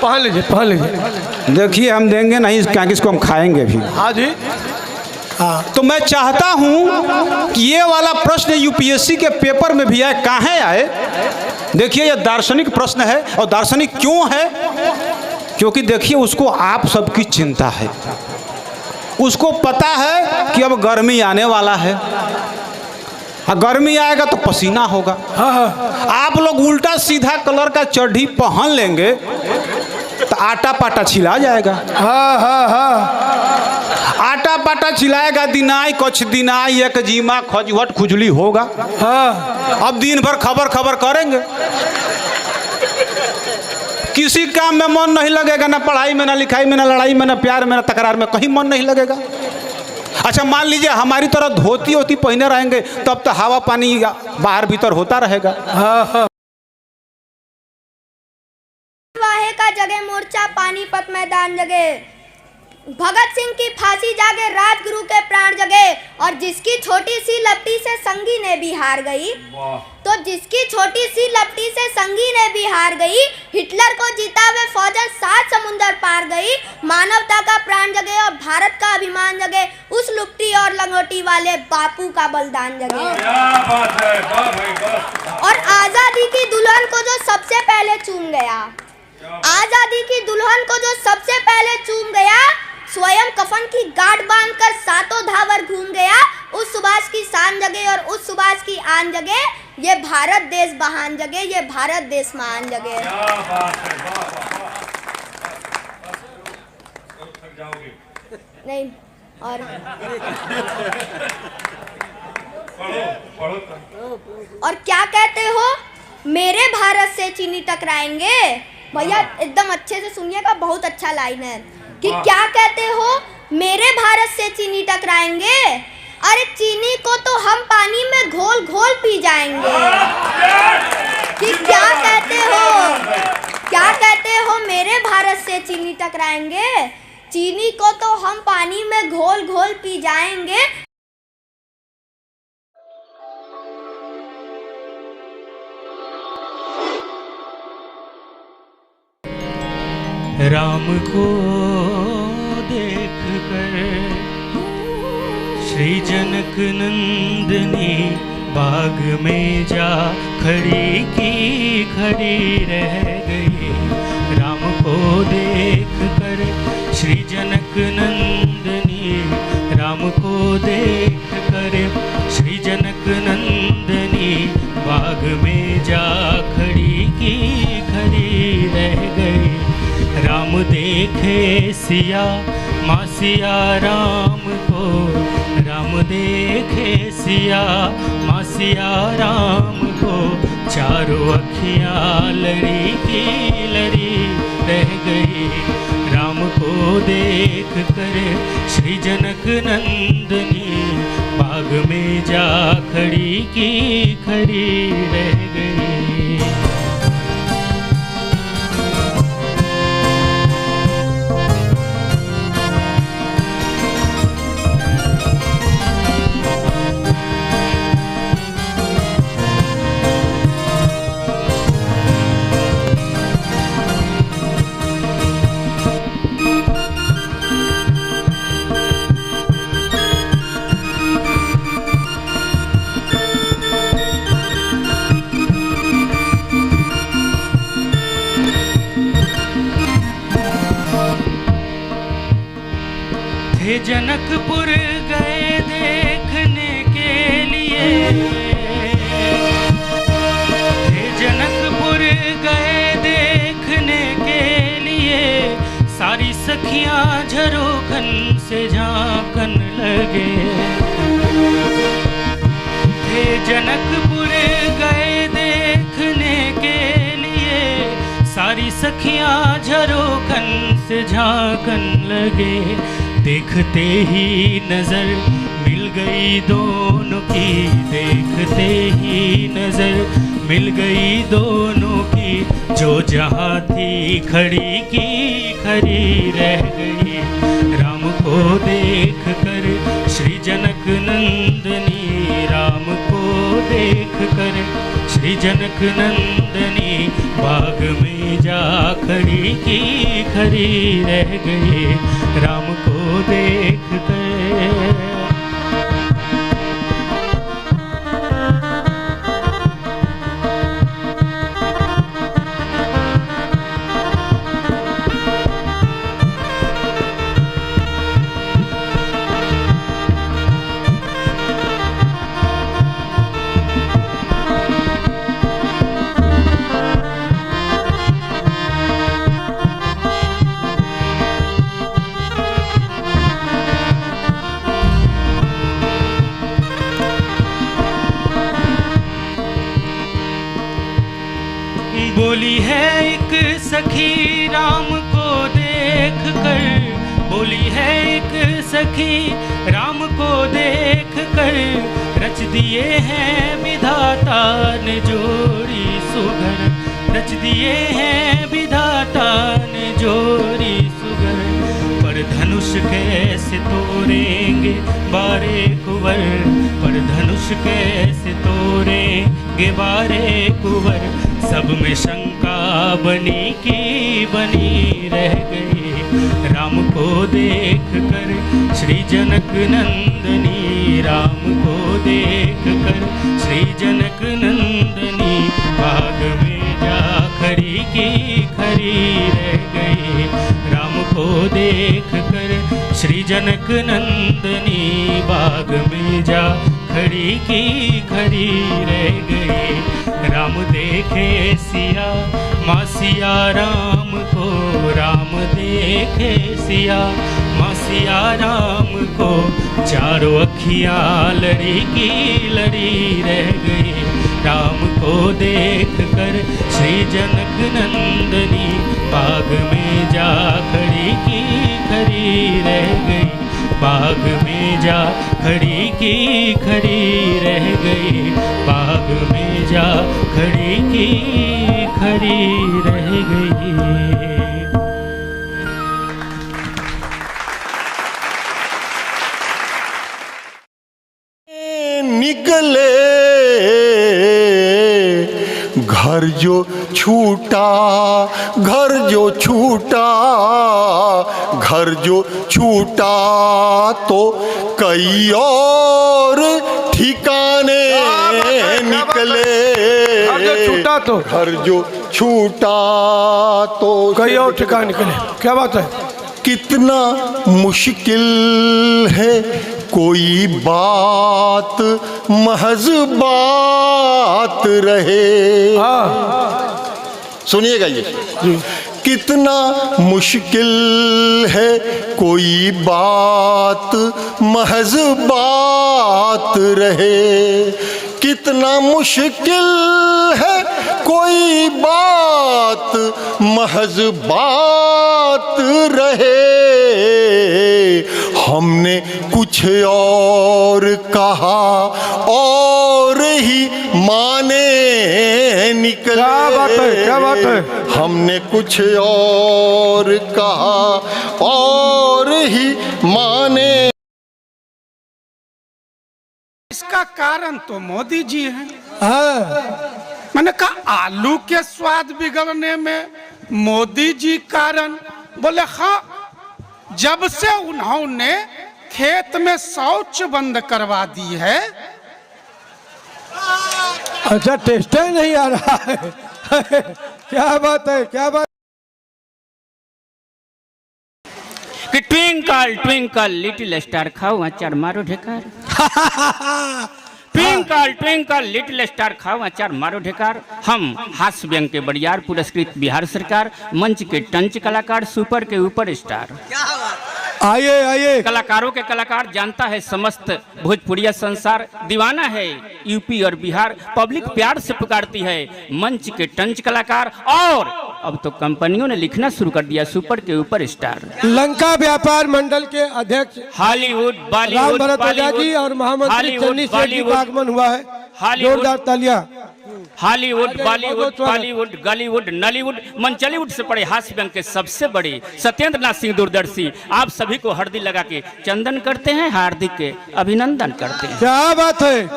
पहन लीजिए, पहन लीजिए। देखिए, हम देंगे नहीं, क्या किसको हम खाएंगे भी। हाँ जी, हाँ, तो मैं चाहता हूं कि ये वाला प्रश्न यूपीएससी के पेपर में भी आए। काहे आए? देखिए, ये दार्शनिक प्रश्न है, और दार्शनिक क्यों है? क्योंकि देखिए, उसको आप सबकी चिंता है। उसको पता है कि अब गर्मी आने वाला है, गर्मी आएगा तो पसीना होगा। आप लोग उल्टा सीधा कलर का चड्ढी पहन लेंगे तो आटा पाटा छिला जाएगा। हाँ हाँ हाँ, आटा पाटा छिलाएगा, दिनाई कछ दिनाई एक जीमा खजवट खुजली होगा। हाँ, अब दिन भर खबर करेंगे, किसी काम में मन नहीं लगेगा, ना पढ़ाई में, ना लिखाई में, ना लड़ाई में, ना प्यार में, ना तकरार में, कहीं मन नहीं लगेगा। अच्छा, मान लीजिए हमारी तरह धोती होती पहने रहेंगे, तब तो हवा पानी बाहर भीतर होता रहेगा। हाँ हाँ, वाहे का जगे मोर्चा पानीपत मैदान जगे, भगत सिंह की फांसी जागे, राजगुरु के प्राण जगे। और जिसकी छोटी सी लपटी से संगी ने भी हार गई, तो जिसकी छोटी सी लपटी से संगी ने भी हार गई, हिटलर को जीता वे फौजन 7 समुंदर पार गई। मानवता का प्राण जगे और भारत का अभिमान जगे, उस लुपटी और लंगोटी वाले बापू का बलिदान जगे। और आजादी की दुल्हन को जो सबसे पहले चूम गया, आजादी की दुल्हन को जो सबसे पहले चूम गया, स्वयं कफन की गांठ बांधकर सातों धावर घूम गया, उस सुभाष की शान जगे और उस सुभाष की आन जगे। ये भारत देश बहान जगे, ये भारत देश महान जगे। नहीं, और क्या कहते हो, मेरे भारत से चीनी टकराएंगे। भैया एकदम अच्छे से सुनिएगा, बहुत अच्छा लाइन है कि क्या कहते हो, मेरे भारत से चीनी टकराएंगे। अरे चीनी को तो हम पानी में घोल घोल पी जाएंगे। कि क्या कहते हो, क्या कहते हो, मेरे भारत से चीनी टकराएंगे। चीनी को तो हम पानी में घोल घोल पी जाएंगे। राम को देख कर श्री जनक नंदनी बाग में जा खड़ी की खड़ी रह गई। राम को देख कर श्री जनक नंदनी, राम को देख कर श्री जनक नंदनी बाग में जा खड़ी की खड़ी रह गई। राम देखे सिया माँ सिया राम को, राम देखे सिया माँ सिया राम को, चारों अखियाँ लड़ी की लड़ी रह गई। राम को देख कर श्री जनक नंदनी बाग में जा खड़ी की खड़ी रह गई। जनकपुर गए देखने के लिए, जनकपुर गए देखने के लिए, सारी सखियां झरोखन से झांकन लगे। जनकपुर गए देखने के लिए, सारी सखियां झरोखन से झांकन लगे। देखते ही नजर मिल गई दोनों की, देखते ही नजर मिल गई दोनों की, जो जहाँ थी खड़ी की खड़ी रह गई। राम को देख कर श्री जनक नंदनी, राम को देख कर श्री जनक नंदनी बाग में जा खड़ी की खड़ी रह गई। राम को देख कर बोली है एक सखी राम को देख कर, बोली है एक सखी राम को देख कर, रच दिए हैं विधाता ने जोड़ी सुगर, रच दिए हैं विधाता ने जोड़ी सुगर। पर धनुष कैसे तोड़ेंगे बारे कुंवर, पर धनुष कैसे तोड़ेंगे बारे कुंवर, सब में शंका बनी की बनी रह गई। राम को देख कर श्री जनक नंदनी, राम को देख कर श्री जनक नंदनी बाग में जा खड़ी की खड़ी रह गई। राम को देख कर श्री जनक नंदनी बाग में जा खड़ी की खड़ी रह गई। राम देखे सिया माँ सिया राम को, राम देखे सिया माँ सिया राम को, चारों अखियाँ लड़ी की लड़ी रह गई। राम को देख कर श्री जनक नंदनी बाग में जा खड़ी की खड़ी रह गई, बाग में जा खड़ी की खड़ी रह गई, बाग में जा खड़ी की खड़ी रह गई। जो छूटा, घर जो छूटा, घर जो छूटा तो कई और ठिकाने निकले। छूटा तो घर जो छूटा तो कई और ठिकाने निकले। क्या बात है? कितना मुश्किल है कोई बात महज बात रहे। सुनिएगा ये, कितना मुश्किल है कोई बात महज बात रहे। कितना मुश्किल है कोई बात महज बात रहे। हमने कुछ और कहा और ही माने निकले। क्या बात है? क्या बात है? हमने कुछ और कहा और ही माने। इसका कारण तो मोदी जी हैं। मैंने कहा आलू के स्वाद बिगड़ने में मोदी जी कारण? बोले हाँ, जब से उन्होंने खेत में शौच बंद करवा दी है। अच्छा, टेस्ट नहीं आ रहा है। क्या बात है? क्या बात? कि ट्विंकल ट्विंकल लिटिल स्टार खाओ अचार मारो ढेकार। ट्विंकल ट्विंकल लिटिल स्टार खाओ अचार मारो ढेकार। हम हास्य व्यंग के बड़ियार पुरस्कृत बिहार सरकार, मंच के टंच कलाकार, सुपर के ऊपर स्टार। आइए आइए। कलाकारों के कलाकार जानता है समस्त भोजपुरिया संसार, दीवाना है यूपी और बिहार, पब्लिक प्यार से पुकारती है मंच के टंच कलाकार। और अब तो कंपनियों ने लिखना शुरू कर दिया सुपर के ऊपर स्टार। लंका व्यापार मंडल के अध्यक्ष हॉलीवुड राम बॉलीवुड भरद्वाजा जी और महामंत्री चन्नी सेठ का आगमन हुआ है। जोरदार तालियां। हॉलीवुड बॉलीवुड बॉलीवुड गॉलीवुड नॉलीवुड मंचलीवुड से पड़े हास्य व्यंग के सबसे बड़े सत्येंद्र नाथ सिंह दूरदर्शी आप सभी को हरदी लगा के चंदन करते हैं, हार्दिक के अभिनंदन करते हैं। क्या बात है?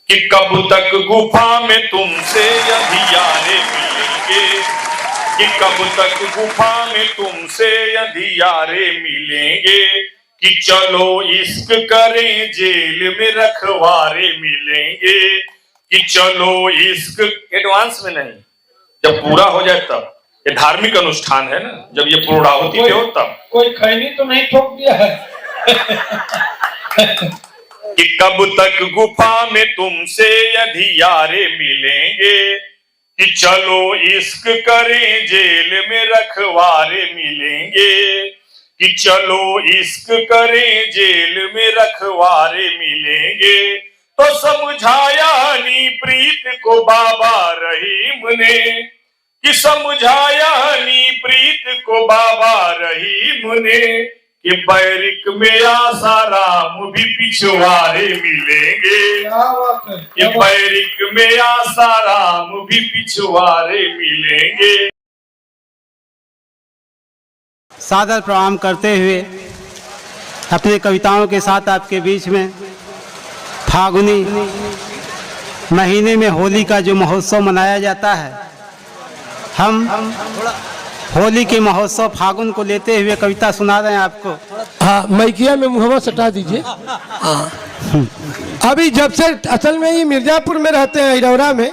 कि कब तक गुफा में तुमसे अंधियारे मिलेंगे, कि कब तक गुफा में तुमसे अंधियारे मिलेंगे, कि चलो इश्क करें जेल में रखवारे मिलेंगे, कि चलो इश्क। एडवांस में नहीं, जब पूरा हो जाए तब। ये धार्मिक अनुष्ठान है ना, जब ये पूर्णाहुति में हो तब। कोई खैनी तो नहीं ठोक दिया है? कि कब तक गुफा में तुमसे अंधियारे मिलेंगे, कि चलो इश्क करें जेल में रखवारे मिलेंगे, कि चलो इश्क करें जेल में रखवारे मिलेंगे। तो समझाया नी प्रीत को बाबा रहीम ने, कि समझाया नी प्रीत को बाबा रहीम ने, कि बैरिक में आसाराम भी पिछवारे मिलेंगे, कि बैरिक में आसाराम भी पिछवारे मिलेंगे। सादर प्रणाम करते हुए अपने कविताओं के साथ आपके बीच में फागुनी महीने में होली का जो महोत्सव मनाया जाता है, हम होली के महोत्सव फागुन को लेते हुए कविता सुना रहे हैं आपको। हाँ, मैकिया में मुहम्मद सटा दीजिए। हाँ, अभी जब से असल में ये मिर्जापुर में रहते हैं हिरौरा में,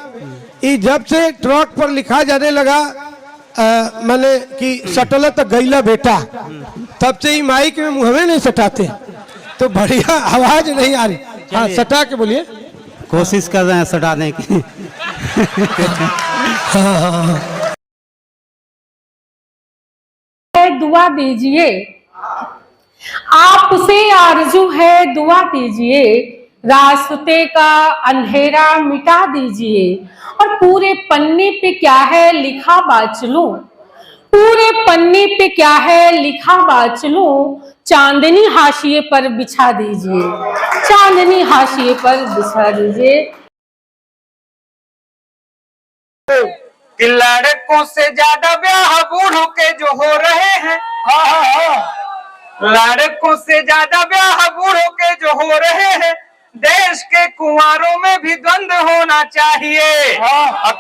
ये जब से ट्रक पर लिखा जाने लगा मैंने कि सटल तो गैला बेटा, तब से ही माइक में मुहम्मद नहीं सटाते, तो बढ़िया आवाज नहीं आ रही। हाँ, सटा के बोलिए। कोशिश कर रहे हैं सटाने की। दुआ दीजिए, आपसे आरजू है दुआ दीजिए, रास्ते का अंधेरा मिटा दीजिए। और पूरे पन्ने पे क्या है लिखा बात लूं, पूरे पन्ने पे क्या है लिखा बात लूं, चांदनी हाशिए पर बिछा दीजिए, चांदनी हाशिए पर बिछा दीजिए। कि लड़कों से ज्यादा ब्याह बूढ़ों के जो हो रहे हैं, लड़कों से ज्यादा ब्याह बूढ़ों के जो हो रहे हैं, देश के कुंवारों में भी द्वंद्व होना चाहिए। अब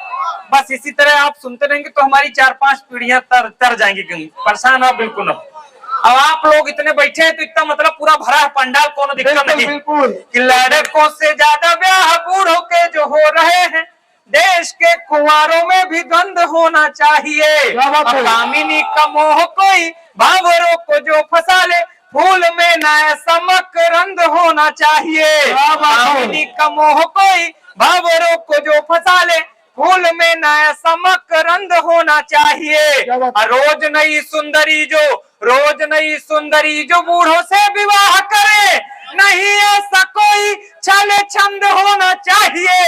बस इसी तरह आप सुनते रहेंगे तो हमारी 4-5 पीढ़ियां तर जाएंगी। परेशान हो बिल्कुल। अब आप लोग इतने बैठे हैं तो इतना मतलब पूरा भरा है पंडाल, कोनो दिक्कत नहीं कि लड़कों से ज्यादा ब्याह बूढ़ों के जो हो रहे हैं। देश के कुंवारों में भी द्वंद्व होना चाहिए। कामिनी का मोह कोई भावरों को जो फंसा ले, फूल में न ऐसा मकरंद होना चाहिए। कामिनी का मोह कोई भावरों को जो फंसा ले, फूल में न ऐसा मकरंद होना चाहिए। रोज नई सुंदरी जो बूढ़ों से विवाह करे, नहीं ऐसा कोई छले छंद होना चाहिए।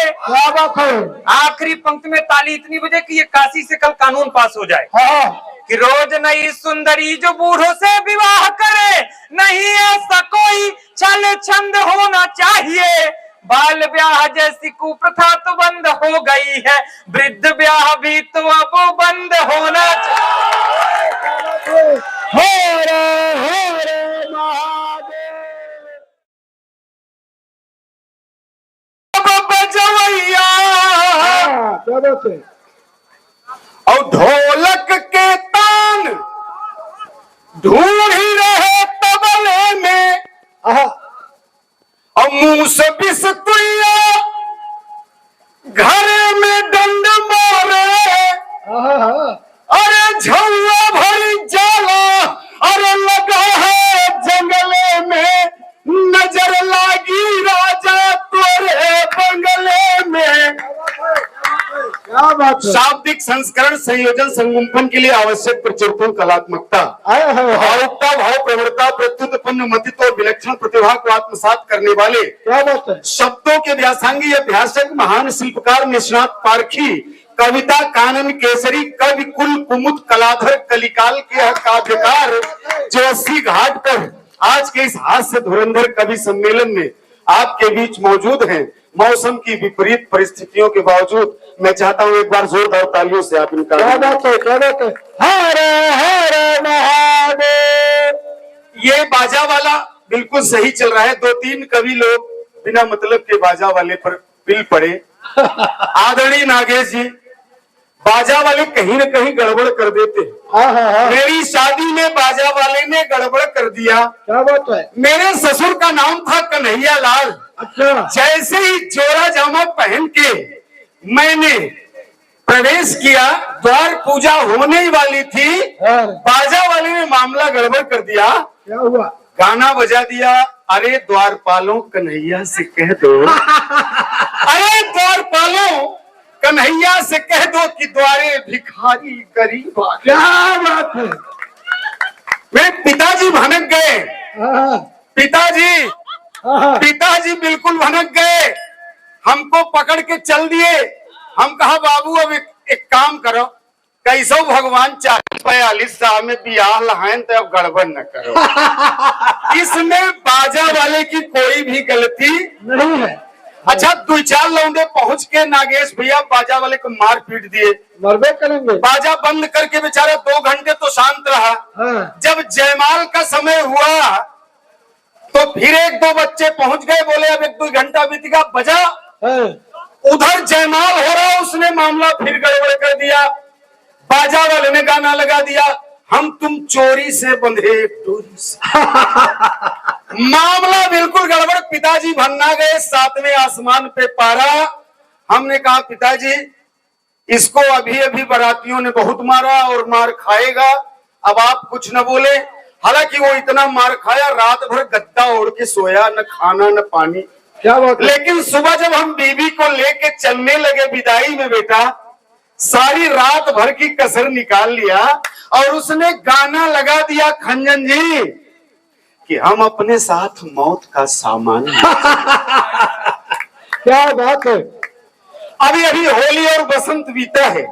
आखिरी पंक्ति में ताली इतनी बजे कि ये काशी से कल कानून पास हो जाए कि रोज नई सुंदरी जो बूढ़ों से विवाह करे, नहीं ऐसा कोई छल छंद होना चाहिए। बाल ब्याह जैसी कुप्रथा तो बंद हो गई है, वृद्ध ब्याह भी तो अब बंद होना चाहिए। और ढोलक के तान ढूंढ ही रहे तबले में, और मुंह से बिस्कुइया घर में डंड मारे। अरे झुआ भरी जाला, अरे लगा है जंगले में, नजर लागी राजा तोरे बंगले में। शाब्दिक संस्करण, संयोजन, संगुम्फन के लिए आवश्यक प्रचुरपूर्ण कलात्मकता, भावुकता, भाव प्रवणता, प्रत्युत्पन्न मतित्व और विलक्षण प्रतिभा को आत्मसात करने वाले शब्दों के व्यासंगी अभ्यासक महान शिल्पकार निष्णात पारखी, कविता कानन केसरी, कवि कुल कुमुद कलाधर कलिकाल के काव्यकार जो 80 घाट पर आज के इस हास्य धुरंधर कवि सम्मेलन में आपके बीच मौजूद हैं। मौसम की विपरीत परिस्थितियों के बावजूद मैं चाहता हूं एक बार जोरदार तालियों से आप इनका हर हर महादेव। ये बाजा वाला बिल्कुल सही चल रहा है। 2-3 कवि लोग बिना मतलब के बाजा वाले पर पिल पड़े। आदरणीय नागेश जी, बाजा वाले कहीं न कहीं गड़बड़ कर देते। मेरी शादी में बाजा वाले ने गड़बड़ कर दिया। क्या बात है? मेरे ससुर का नाम था कन्हैया लाल। अच्छा। जैसे ही जोरा जामा पहन के मैंने प्रवेश किया, द्वार पूजा होने ही वाली थी, बाजा वाले ने मामला गड़बड़ कर दिया। क्या हुआ? गाना बजा दिया, अरे द्वारपालों कन्हैया से कह दो अरे द्वारपालों कन्हैया से कह दो कि द्वारे भिखारी गरीब आ। क्या बात है? वे पिताजी भनक गए। पिताजी बिल्कुल भनक गए, हमको पकड़ के चल दिए। हम कहा बाबू अब एक काम करो, कैसो भगवान 40-42 साल में बियाह लहान तो अब गड़बड़ न करो। इसमें बाजा वाले की कोई भी गलती नहीं है। अच्छा, 2-4 लौंडे पहुंच के नागेश भैया बाजा वाले को मार पीट दिए। मरबे करेंगे। बाजा बंद करके बेचारा 2 घंटे तो शांत रहा। जब जयमाल का समय हुआ तो फिर 1-2 बच्चे पहुंच गए, बोले अब 1-2 घंटा बीतेगा, बजा। उधर जयमाल हो रहा, उसने मामला फिर गड़बड़ कर दिया। बाजा वाले ने गाना लगा दिया, हम तुम चोरी से बंधे डोरी से। मामला बिल्कुल गड़बड़। पिताजी भन्ना गए, 7वें आसमान पे पारा। हमने कहा पिताजी इसको अभी अभी बारातियों ने बहुत मारा और मार खाएगा, अब आप कुछ न बोले। हालांकि वो इतना मार खाया, रात भर गद्दा ओढ़ के सोया, न खाना न पानी। क्या बात? लेकिन सुबह जब हम बीवी को लेके चलने लगे विदाई में, बेटा सारी रात भर की कसर निकाल लिया और उसने गाना लगा दिया खंजन जी कि हम अपने साथ मौत का सामान। क्या बात है? अभी अभी होली और बसंत बीता है।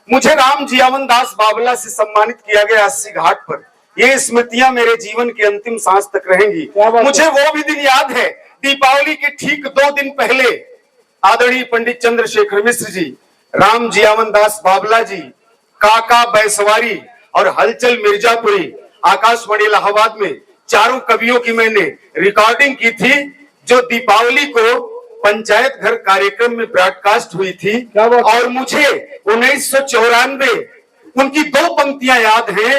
मुझे राम जियावन दास बाबला से सम्मानित किया गया 80 घाट पर। ये स्मृतियां मेरे जीवन के अंतिम सांस तक रहेंगी। मुझे वो भी दिन याद है, दीपावली के ठीक 2 दिन पहले आदरणीय पंडित चंद्रशेखर मिश्र जी, राम जियावन दास बाबला जी, काका बैसवारी और हलचल मिर्जापुरी आकाशवाणी इलाहाबाद में 4 कवियों की मैंने रिकॉर्डिंग की थी, जो दीपावली को पंचायत घर कार्यक्रम में ब्रॉडकास्ट हुई थी, और मुझे 1994 उनकी 2 पंक्तियां याद हैं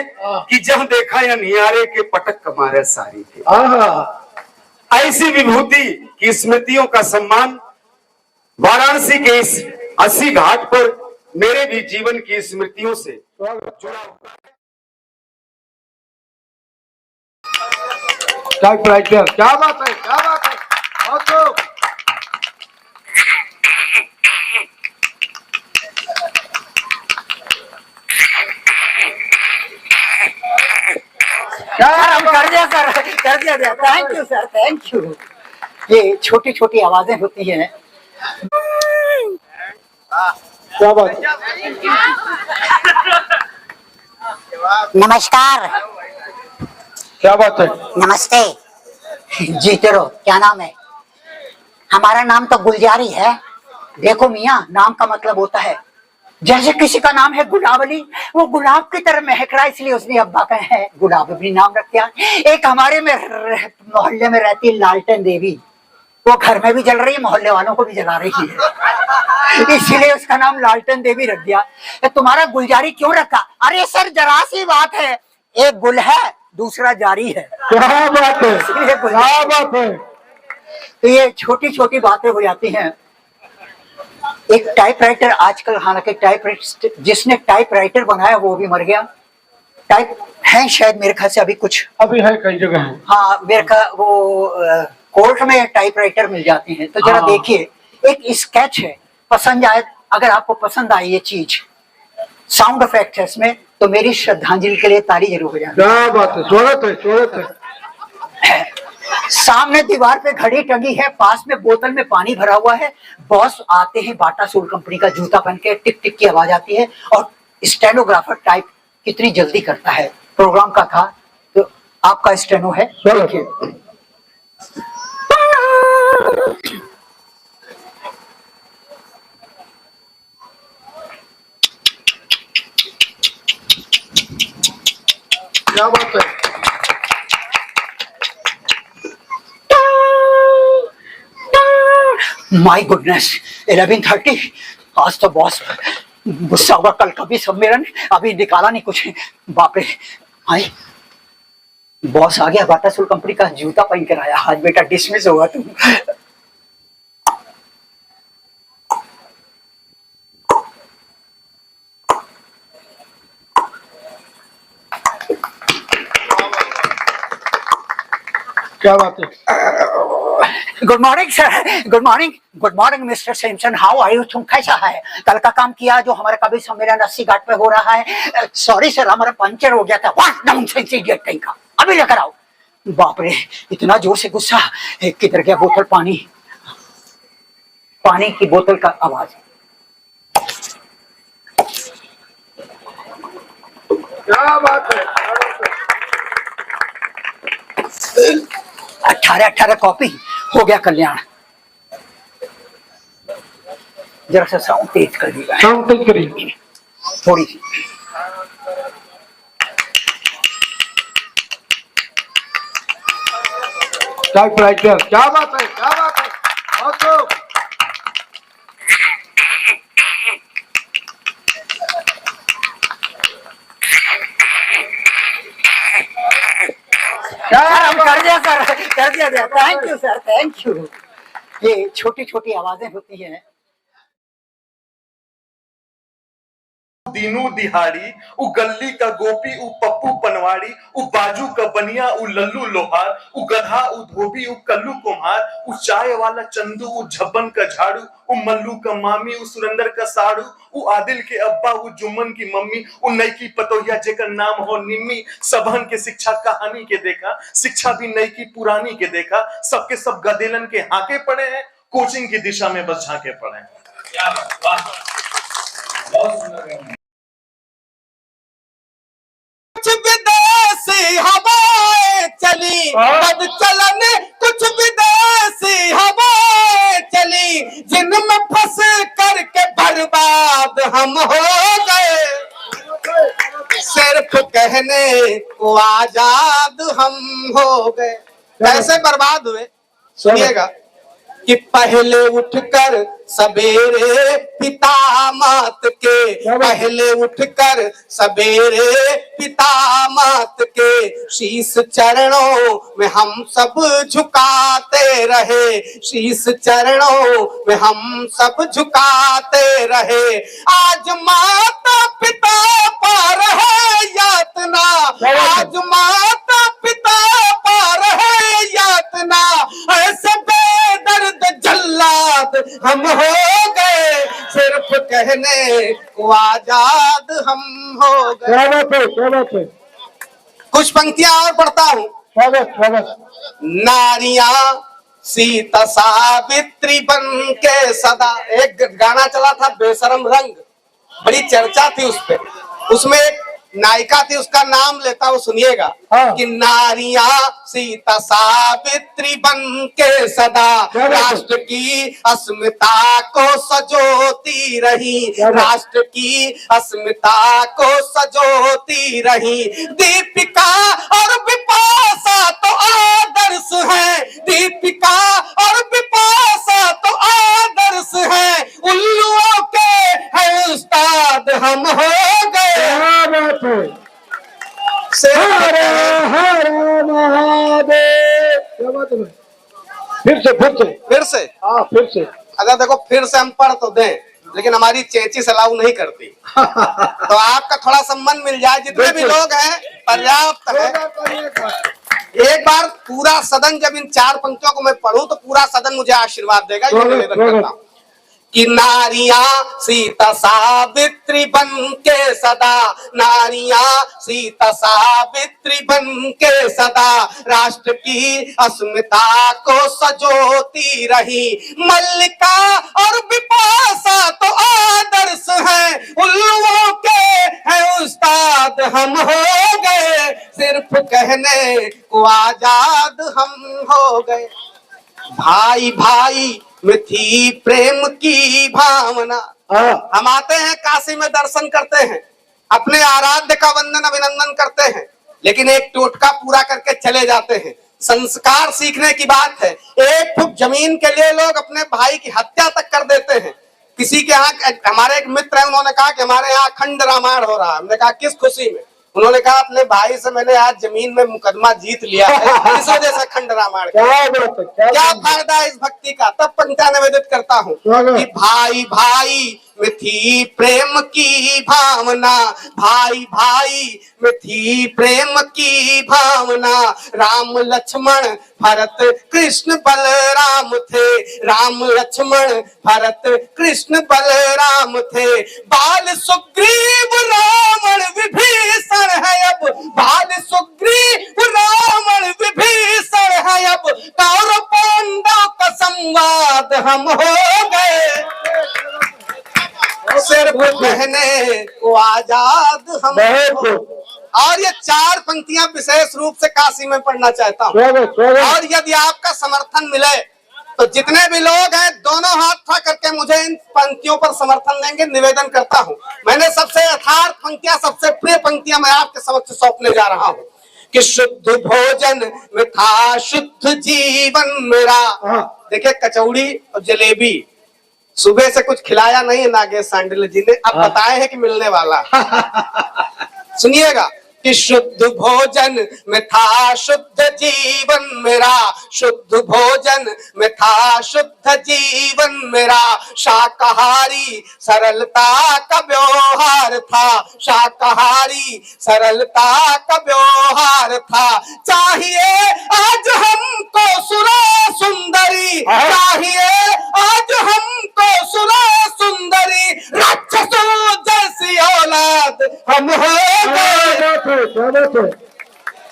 कि जहां देखा या नियारे के पटक कमारे सारी थे। ऐसी विभूति की स्मृतियों का सम्मान वाराणसी के इस 80 घाट पर मेरे भी जीवन की स्मृतियों से जुड़ा। टाइपराइटर, क्या बात है, क्या बात है, बहुत खूब। कर दिया thank you sir, thank you. ये छोटी छोटी आवाजें होती हैं। क्या बात है? नमस्कार। क्या बात है? नमस्ते। जीते रहो। क्या नाम है? हमारा नाम तो गुलजारी है। देखो मियाँ, नाम का मतलब होता है, जैसे किसी का नाम है गुलाबली, वो गुलाब की तरह महक रहा है, इसलिए उसने अब्बा का है गुलाबली नाम रख दिया। एक हमारे में मोहल्ले में रहती है लालटेन देवी, वो घर में भी जल रही है, मोहल्ले वालों को भी जला रही है, इसलिए उसका नाम लालटेन देवी रख दिया। तो तुम्हारा गुलजारी क्यों रखा? अरे सर जरा सी बात है, एक गुल है दूसरा जारी है। क्या बात है, क्या बात है। तो ये छोटी छोटी बातें हो जाती हैं। एक टाइपराइटर आजकल, हालांकि टाइपराइटर, जिसने टाइपराइटर बनाया वो भी मर गया। टाइप है शायद, मेरे ख्याल से अभी है कई जगह है। हाँ, मेरे ख्याल वो कोर्ट में टाइपराइटर मिल जाते हैं। तो जरा देखिए, एक स्केच है, पसंद आए, अगर आपको पसंद आई ये चीज, साउंड इफेक्ट है इसमें, तो मेरी श्रद्धांजलि के लिए ताली जरूर हो जाए। क्या बात है, स्वागत है, स्वागत है। सामने दीवार पे घड़ी टंगी है, पास में बोतल में पानी भरा हुआ है। बॉस आते हैं बाटा सोल कंपनी का जूता पहन के, टिक टिक की आवाज आती है, और स्टेनोग्राफर टाइप कितनी जल्दी करता है। प्रोग्राम का था, तो आपका स्टेनो है, देखिए। क्या बात है। My goodness, 11:30। आज तो बॉस गुस्सा हुआ, कल का भी सम्मेलन, अभी निकाला नहीं कुछ। बाप रे, आई बॉस आ गया, बाटा सोल कंपनी का जूता पहन कर आया। आज बेटा डिसमिस होगा तुम। क्या बात है। Good morning sir, good morning, good morning mister Samson, how are you? तुम कैसा है? कल का काम किया जो हमारा कभी सम्मेलन 80 घाट पे हो रहा है? सॉरी सर, हमारा पंचर हो गया था। व्हाट नॉनसेंस इडियट कहीं का, अभी लेकर आओ। बाप रे, इतना जोर से गुस्सा, किधर गया बोतल? पानी, पानी की बोतल का आवाज। क्या बात है। 18 कॉपी हो गया कल्याण। जरा सा साउंड तेज कर दिया, साउंड तेज करिए थोड़ी सी। टाइपराइटर, क्या बात है, क्या बात है, बहुत खूब। कर दिया thank you sir, thank you. ये छोटी छोटी आवाजें होती हैं। दीनू दिहाड़ी, उ गली का गोपी, उ पप्पू पनवाड़ी, उ बाजू का बनिया, उ लल्लू लोहार, उ गधा, उ धोबी, उ कल्लू कुम्हार, उ चाय वाला चंदू, उ झब्बन का झाड़ू, उ मल्लू का मामी, उ सुरेंद्र का साड़ू, उ आदिल के अब्बा, उ जुम्मन की मम्मी, उ नई की पतोहिया जेकर नाम हो निम्मी। सबहन के शिक्षा कहानी के देखा, शिक्षा भी नई की पुरानी के देखा। सबके सब गदेलन के हाके पड़े हैं, कोचिंग की दिशा में बस झांके पड़े हैं। क्या बात, कुछ विदेशी हवाएं चली, बद चलन कुछ विदेशी हवाएं चली, जिनमें फंस करके बर्बाद हम हो गए, सिर्फ कहने को आजाद हम हो गए। कैसे बर्बाद हुए सुनिएगा। कि पहले उठकर सवेरे पिता मात के, पहले उठकर सवेरे पिता मात के शीश चरणों में हम सब झुकाते रहे, शीश चरणों में हम सब झुकाते रहे। आज माता पिता पा रहे यातना, आज माता पिता पा रहे यातना, ऐसे बेदर्द जल्लाद हम हो गए, सिर्फ कहने को आजाद हम हो गए। कुछ पंक्तियां और पढ़ता हूँ। नारियां सीता सावित्री बन के सदा, एक गाना चला था बेशरम रंग, बड़ी चर्चा थी उस पे, उसमें एक नायिका थी, उसका नाम लेता हूँ, सुनिएगा। कि नारियां सीता सावित्री बन के सदा राष्ट्र की अस्मिता को सजोती रही, राष्ट्र की अस्मिता को सजोती रही। दीपिका और बिपाशा तो आदर्श है, दीपिका और बिपाशा तो आदर्श है, उल्लुओं के है उस्ताद हम हो गए। फिर से अगर देखो फिर से हम पढ़ तो दें, लेकिन हमारी चेंची अलाउ नहीं करती। तो आपका थोड़ा सम्मान मिल जाए, जितने भी लोग हैं पर्याप्त है। एक बार पूरा सदन, जब इन 4 पंक्तियों को मैं पढ़ूं तो पूरा सदन मुझे आशीर्वाद देगा, ये निवेदन करता हूं। कि नारियां सीता सावित्री बन के सदा, नारियां सीता सावित्री बन के सदा राष्ट्र की अस्मिता को सजोती रही। मल्लिका और बिपाशा तो आदर्श हैं, उल्लुओं के हैं उस्ताद हम हो गए, सिर्फ कहने को आजाद हम हो गए। भाई भाई में थी प्रेम की भावना। हम आते हैं काशी में दर्शन करते हैं, अपने आराध्य का वंदन अभिनंदन करते हैं, लेकिन एक टोटका पूरा करके चले जाते हैं। संस्कार सीखने की बात है। एक फुट जमीन के लिए लोग अपने भाई की हत्या तक कर देते हैं। किसी के यहाँ, हमारे एक मित्र है, उन्होंने कहा कि हमारे यहाँ अखंड रामायण हो रहा है। हमने कहा किस खुशी में? उन्होंने कहा अपने भाई से मैंने आज जमीन में मुकदमा जीत लिया है, इस वजह से अखंड रामायण। क्या फायदा इस भक्ति का? तब पंक्तियां निवेदित करता हूँ कि भाई भाई में थी प्रेम की भावना, भाई भाई में थी प्रेम की भावना। राम लक्ष्मण भरत कृष्ण बलराम थे, राम लक्ष्मण भरत कृष्ण बलराम थे। बाल सुग्रीव रावण विभीषण है अब, बाल सुग्रीव रावण विभीषण है अब, कौरव पांडव का संवाद हम हो गए, सिर्फ कहने को आजाद हम हो। और ये 4 पंक्तियां विशेष रूप से काशी में पढ़ना चाहता हूँ। और यदि आपका समर्थन मिले तो जितने भी लोग हैं दोनों हाथ उठा करके मुझे इन पंक्तियों पर समर्थन देंगे, निवेदन करता हूँ। मैंने सबसे यथार्थ पंक्तियां, सबसे प्रिय पंक्तियां मैं आपके समक्ष सौंपने जा रहा हूँ कि शुद्ध भोजन में था शुद्ध जीवन मेरा। देखिए कचौड़ी और जलेबी सुबह से कुछ खिलाया नहीं है नागेश सांडिल जी ने, अब बताए हैं कि मिलने वाला। सुनिएगा कि शुद्ध भोजन में था शुद्ध जीवन मेरा, शुद्ध भोजन में था शुद्ध जीवन मेरा। शाकाहारी सरलता का व्यवहार था, शाकाहारी सरलता का व्यवहार था। चाहिए आज हमको सुरा सुंदरी, चाहिए आज हमको सुरा सुंदरी, राक्षसों जैसी औलाद हम हो गए,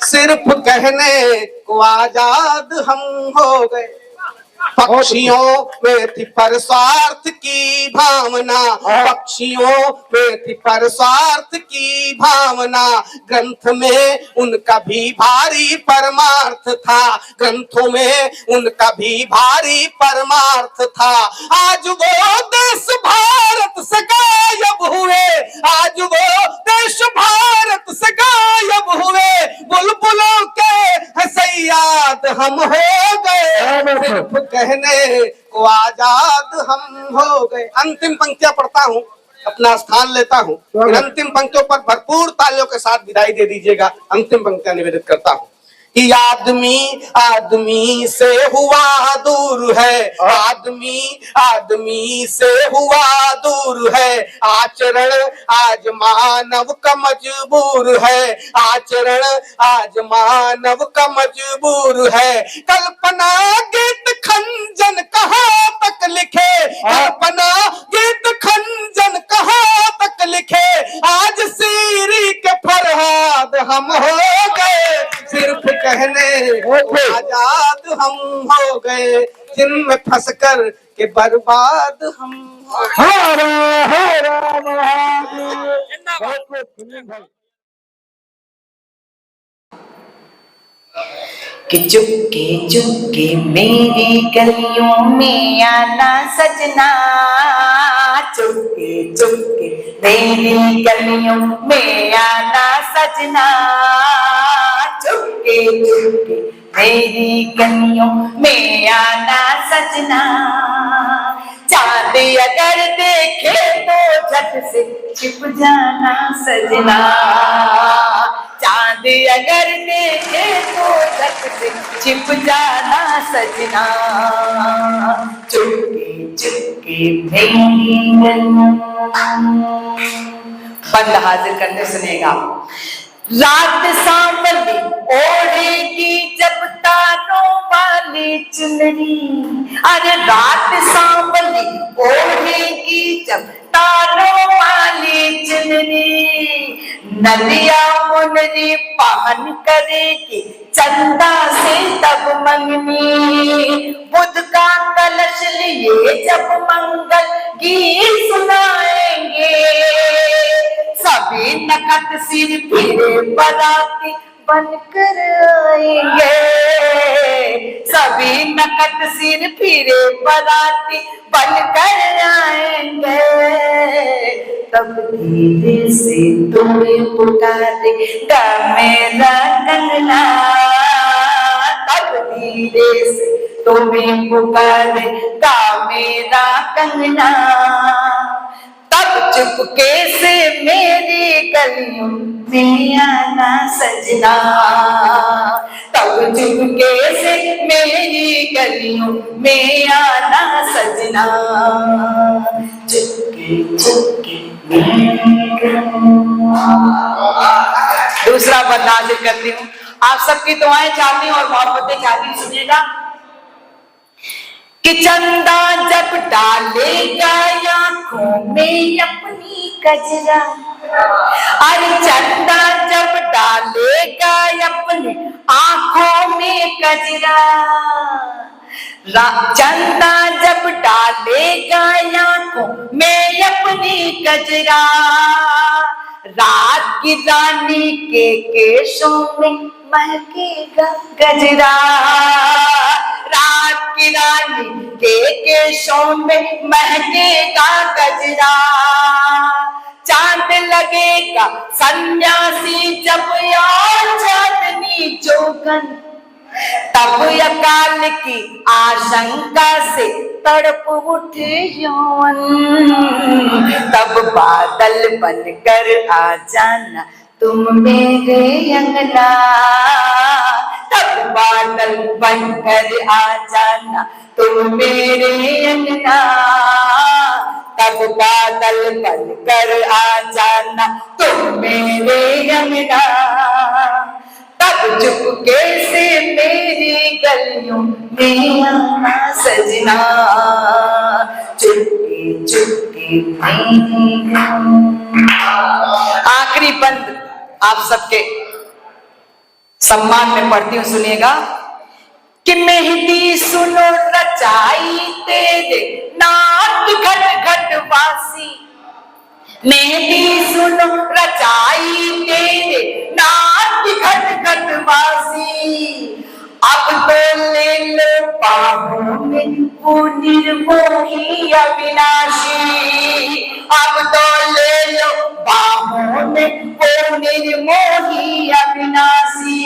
सिर्फ कहने को आजाद हम हो गए। पक्षियों में थी परस्वार्थ की भावना, पक्षियों में थी परस्वार्थ की भावना। ग्रंथ में उनका भी भारी परमार्थ था, ग्रंथों में उनका भी भारी परमार्थ था। आज वो देश भारत से गायब हुए, आज वो देश भारत से गायब हुए, बुलबुलों के हसैयाद हम हो गए, सिर्फ कहने को आजाद हम हो गए। अंतिम पंक्तियां पढ़ता हूँ, अपना स्थान लेता हूँ। इन अंतिम पंक्तियों पर भरपूर तालियों के साथ विदाई दे दीजिएगा। अंतिम पंक्तियां निवेदित करता हूँ कि आदमी आदमी से हुआ दूर है, आदमी आदमी से हुआ दूर है, आचरण आज मानव का मजबूर है, आचरण आज मानव का मजबूर है। कल्पना गीत खंजन कहाँ तक लिखे, कल्पना गीत खंजन कहाँ तक लिखे, आज सीरी के फरहाद हम हो गए, सिर्फ कहने आजाद हम हो गए, जिनमें फंस कर के बर्बाद हम हो गए। कि चुपके मेरी गलियों में आना सजना, चुपके मेरी गलियों में आना सजना, चुपके मेरी गलियों में आना सजना। चांद अगर देखे तो झट से छिप जाना सजना, चांद अगर देखे तो झट से छिप जाना सजना, चुपके मेरी गलियों। बंद हाजिर करने सुनेगा। रात सांवली ओढ़ेगी जब तारों वाली चुनरी, अरे रात सांवली ओढ़ेगी जब तारों वाली चुनरी, नदिया मुनरी पहन करेगी चंदा से तब मंगनी, बुध का कलश लिए जब मंगल गीत सुनाएंगे, सभी नकद सिर फिरे बराती बनकर आएंगे, सभी नकद सिर फिरे बराती बनकर आएंगे, तब धीरे से तुम्हें पुकारेगा मेरा कंगना, तब धीरे से तुम्हें पुकारेगा मेरा कंगना, तब चुपके से मेरी गलियों में आना सजना, तब चुपके से मेरी गलियों में आना सजना, चुपके मेरी गलियों। दूसरा बंद हाजिर करती हूँ। आप सबकी दुआएं चाहती हूँ और मोहब्बतें चाहती हूँ। सुनिएगा कि चंदा जब डालेगा आंखों में अपनी कजरा, अरे चंदा जब डालेगा अपनी आंखों में कजरा, चंदा जब डालेगा आंखों में अपनी कजरा, रात की रानी के केशों में महकेगा गजरा, रात की रानी के केशों में महकेगा गजरा, चांद लगेगा सन्यासी जब यार चांदनी जोगन, तब अकाल की आशंका से तड़प उठे यौवन, तब बादल बनकर आ जाना तुम मेरे अंगना, तब बादल बनकर आ जाना तुम मेरे अंगना, तब बादल बनकर आ जाना तुम मेरे अंगना, तब चुपके से मेरी गलियों में आना सजना, चुपके चुपके मेरी गलियों। आखिरी बंद आप सबके सम्मान में पढ़ती हूँ। सुनिएगा कि मेहंदी सुनो रचाई तेरे नाक घट घट वासी, मेहंदी सुनो रचाई तेरे नाक घट घट वासी, अब तो ले लो बाहों में वो निर्मोही अविनाशी, अब तो ले लो बाहों में वो निर्मोही अविनाशी।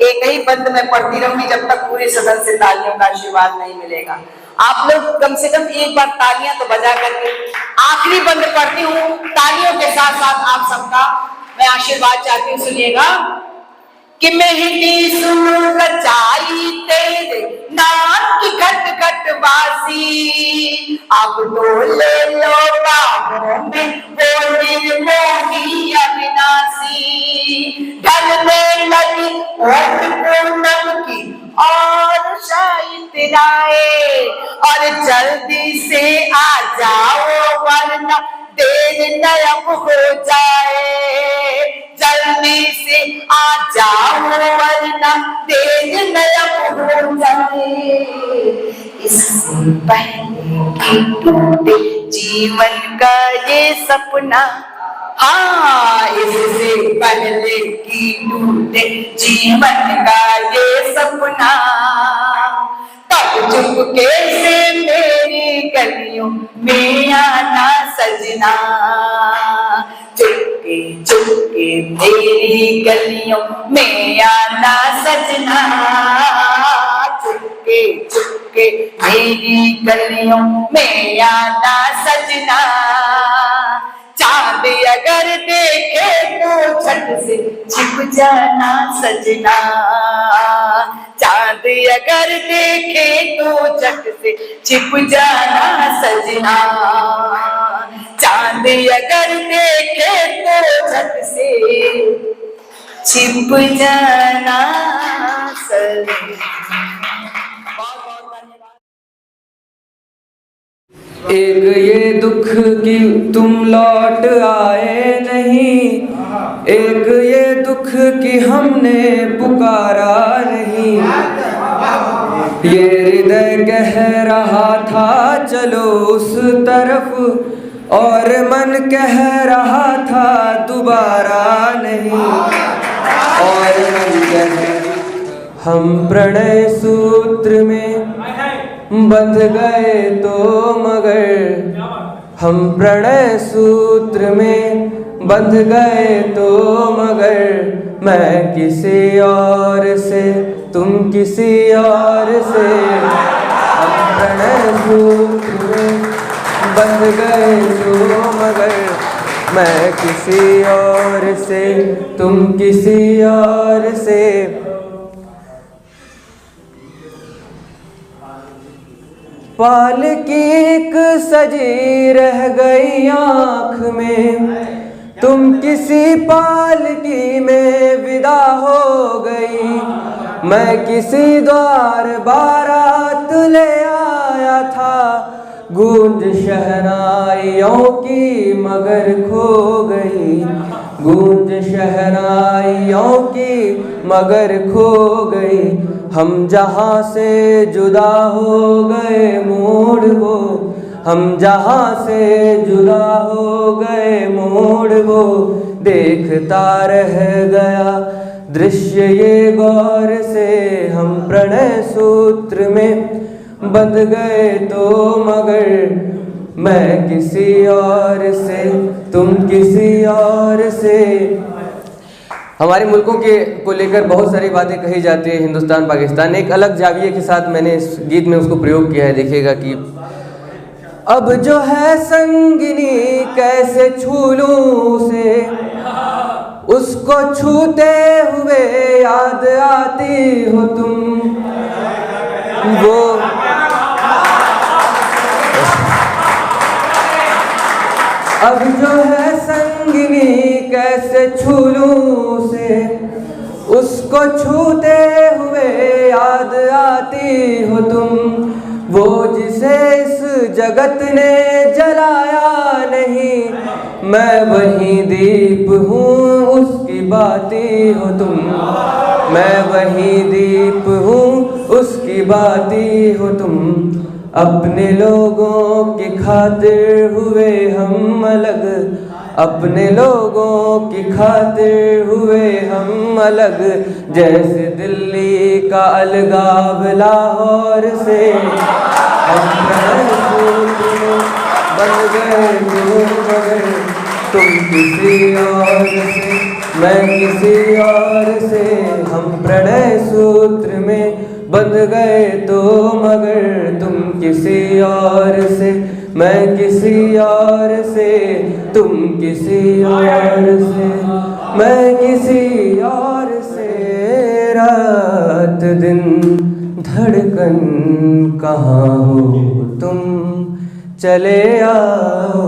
एक ही बंद में पढ़ती रहूंगी जब तक पूरे सदन से तालियों का आशीर्वाद नहीं मिलेगा। आप लोग कम से कम एक बार तालियां तो बजा करके आखिरी बंद पढ़ती हूँ। तालियों के साथ साथ आप सबका मैं आशीर्वाद चाहती हूँ, सुनिएगा। कि मेहंदी सुन रचाई तेरे नाम की खट खट बासी, अब डोले लो बाहों में वो निर्मोही अविनाशी, ढलने लगी ओट पूनम की और शायद राए, और जल्दी से आ जाओ वरना देर न अब हो जाए, जल्दी से आ जाओ वरना देर न अब हो जाए। इससे पहले कि टूटे जीवन का ये सपना, हाँ इससे पहले कि टूटे जीवन का ये सपना, तब चुपके से मेरी गलियों में आना सजना, चुपके चुपके मेरी गलियों में आना सजना, चुपके चुपके मेरी गलियों में आना सजना। चांद अगर देखे तो झट से छिप जाना सजना, चांद अगर देखे तो झट से छिप जाना सजना, चांद अगर देखे तो झट से छिप जाना सजना। एक ये दुख कि तुम लौट आए नहीं, एक ये दुख कि हमने पुकारा नहीं, ये हृदय कह रहा था चलो उस तरफ, और मन कह रहा था दोबारा नहीं, और मन कह हम प्रणय सूत्र में बंध गए तो मगर, हम प्रणय सूत्र में बंध गए तो मगर, मैं किसी और से तुम किसी और से, हम प्रणय सूत्र में बंध गए तो मगर, मैं किसी और से तुम किसी और से। पालकी एक सजी रह गई आँख में, तुम किसी पालकी में विदा हो गई, मैं किसी द्वार बारात ले आया था, गूंज शहनाइयों की मगर खो गई, गूंज शहनाइयों की मगर खो गई, हम जहाँ से जुदा हो गए मोड़ वो, हम जहाँ से जुदा हो गए मोड़ वो, देखता रह गया दृश्य ये गौर से, हम प्रणय सूत्र में बंध गए तो मगर, मैं किसी और से तुम किसी और से। हमारे मुल्कों के को लेकर बहुत सारी बातें कही जाती है, हिंदुस्तान पाकिस्तान। एक अलग जाविये के साथ मैंने इस गीत में उसको प्रयोग किया है, देखिएगा कि अब जो है संगिनी कैसे छू लूं उसे, उसको छूते हुए याद आती हो तुम, वो अब जो है संगिनी कैसे छू लूं उसे, उसको छूते हुए याद आती हो तुम, वो जिसे इस जगत ने जलाया नहीं, मैं वही दीप हूँ उसकी बाती हो तुम, मैं वही दीप हूँ उसकी बाती हो तुम, अपने लोगों की खातिर हुए हम अलग, अपने लोगों की खातिर हुए हम अलग, जैसे दिल्ली का अलगाव लाहौर से, हम बन गए मगर तुम किसी और से मैं किसी और से, हम प्रणय सूत्र में बंध गए तो मगर तुम किसी और से, मैं किसी और से, तुम किसी और से, मैं किसी और से। रात दिन धड़कन कहाँ हो तुम, चले आओ।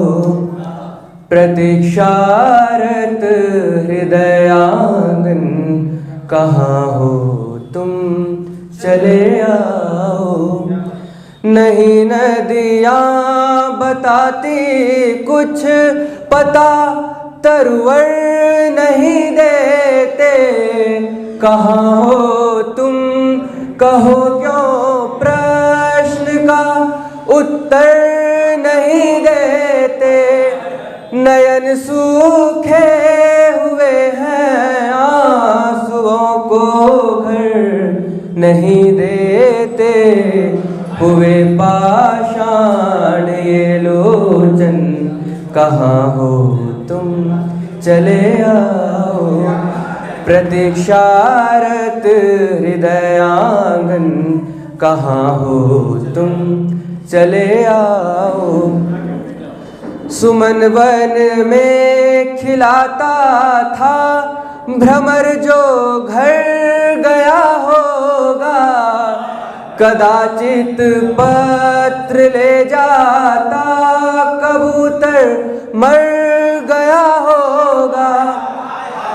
प्रतीक्षारत हृदय आंगन कहाँ हो तुम, चले आओ। नहीं नदियाँ बताती कुछ पता, तरवर नहीं देते, कहाँ हो तुम, कहो क्यों प्रश्न का उत्तर नहीं देते। नयन सूखे हुए हैं, आंसुओं को घर नहीं देते, हुए पाषाण ये लोचन, कहाँ हो तुम, चले आओ। प्रतीक्षारत हृदय आंगन कहाँ हो तुम, चले आओ। सुमन वन में खिलाता था भ्रमर जो घर गया होगा, कदाचित पत्र ले जाता कबूतर मर गया होगा।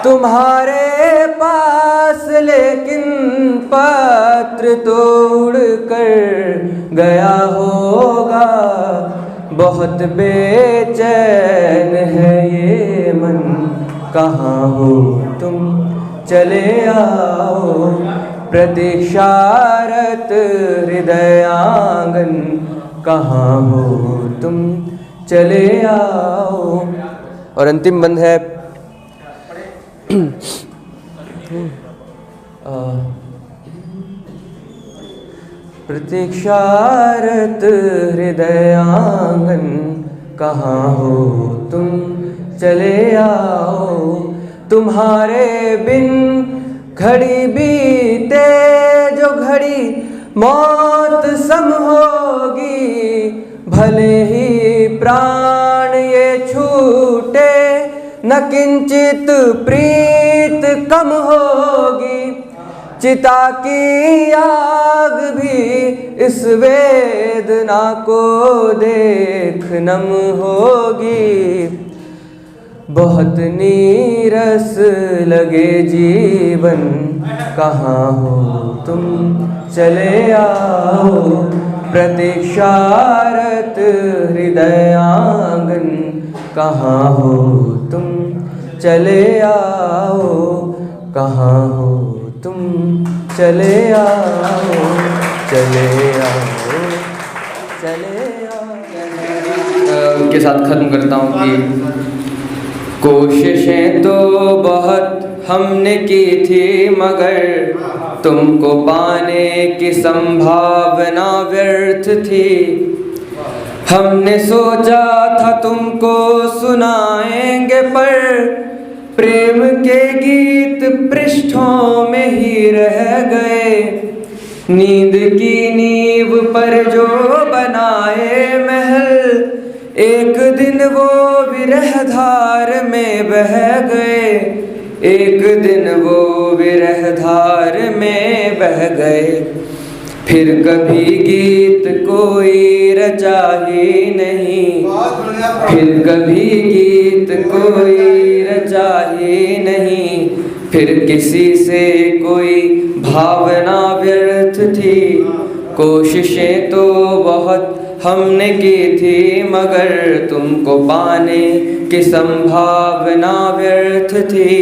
तुम्हारे पास लेकिन पत्र तोड़ कर गया होगा। बहुत बेचैन है ये मन, कहाँ हो तुम, चले आओ। प्रतीक्षारत हृदय आंगन कहाँ हो तुम, चले आओ। और अंतिम बंद है प्रतीक्षारत हृदय आंगन कहाँ हो तुम, चले आओ। तुम्हारे बिन घड़ी बीते जो घड़ी मौत सम होगी, भले ही प्राण ये छूटे न किंचित प्रीत कम होगी। चिता की आग भी इस वेदना को देख नम होगी। बहुत नीरस लगे जीवन, कहाँ हो तुम, चले आओ। प्रतीक्षारत हृदय आंगन कहाँ हो तुम, चले आओ। कहाँ हो तुम, चले आओ, चले आओ, चले आओ। उनके साथ खत्म करता हूँ कि कोशिशें तो बहुत हमने की थी, मगर तुमको पाने की संभावना व्यर्थ थी। हमने सोचा था तुमको सुनाएंगे, पर प्रेम के गीत पृष्ठों में ही रह गए। नींद की नींव पर जो बनाए महल, एक दिन वो विरह धार में बह गए। एक दिन वो विरह धार में बह गए। फिर कभी गीत कोई रचा ही नहीं, फिर कभी गीत कोई रचा ही नहीं। फिर किसी से कोई भावना व्यर्थ थी। कोशिशें तो बहुत हमने की थी, मगर तुमको पाने की संभावना व्यर्थ थी।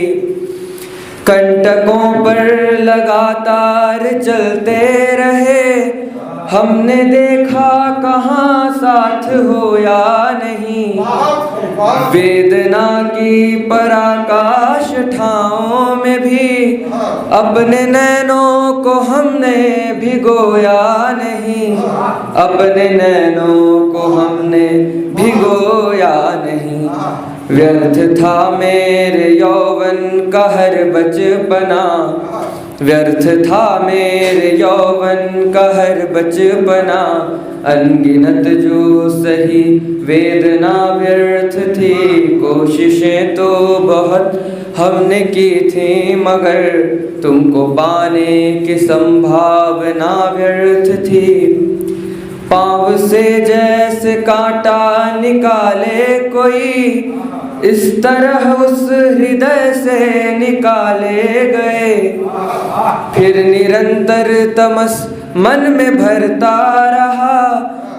कंटकों पर लगातार चलते रहे, हमने देखा कहाँ साथ हो या नहीं। वेदना की पराकाश ठाओं में भी अपने नैनों को हमने भिगोया नहीं। अपने नैनों को हमने भिगोया नहीं। व्यर्थ था मेरे यौवन का हर बचपना, व्यर्थ था मेरे यौवन का हर बचपना, अनगिनत जो सही वेदना व्यर्थ थी। कोशिशें तो बहुत हमने की थी, मगर तुमको पाने की संभावना व्यर्थ थी। पाँव से जैसे कांटा निकाले कोई, इस तरह उस हृदय से निकाले गए। फिर निरंतर तमस मन में भरता रहा,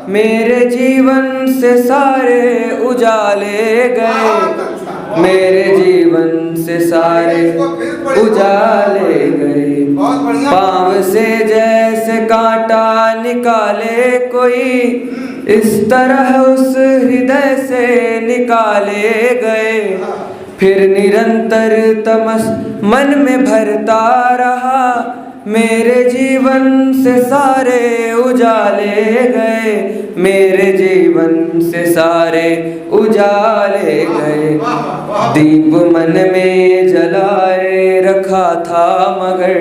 मेरे जीवन से सारे उजाले गए। मेरे जीवन से सारे उजाले गए। पाँव से जैसे कांटा निकाले कोई, इस तरह उस हृदय से निकाले गए। फिर निरंतर तमस मन में भरता रहा, मेरे जीवन से सारे उजाले गए। मेरे जीवन से सारे उजाले गए। दीप मन में जलाए रखा था, मगर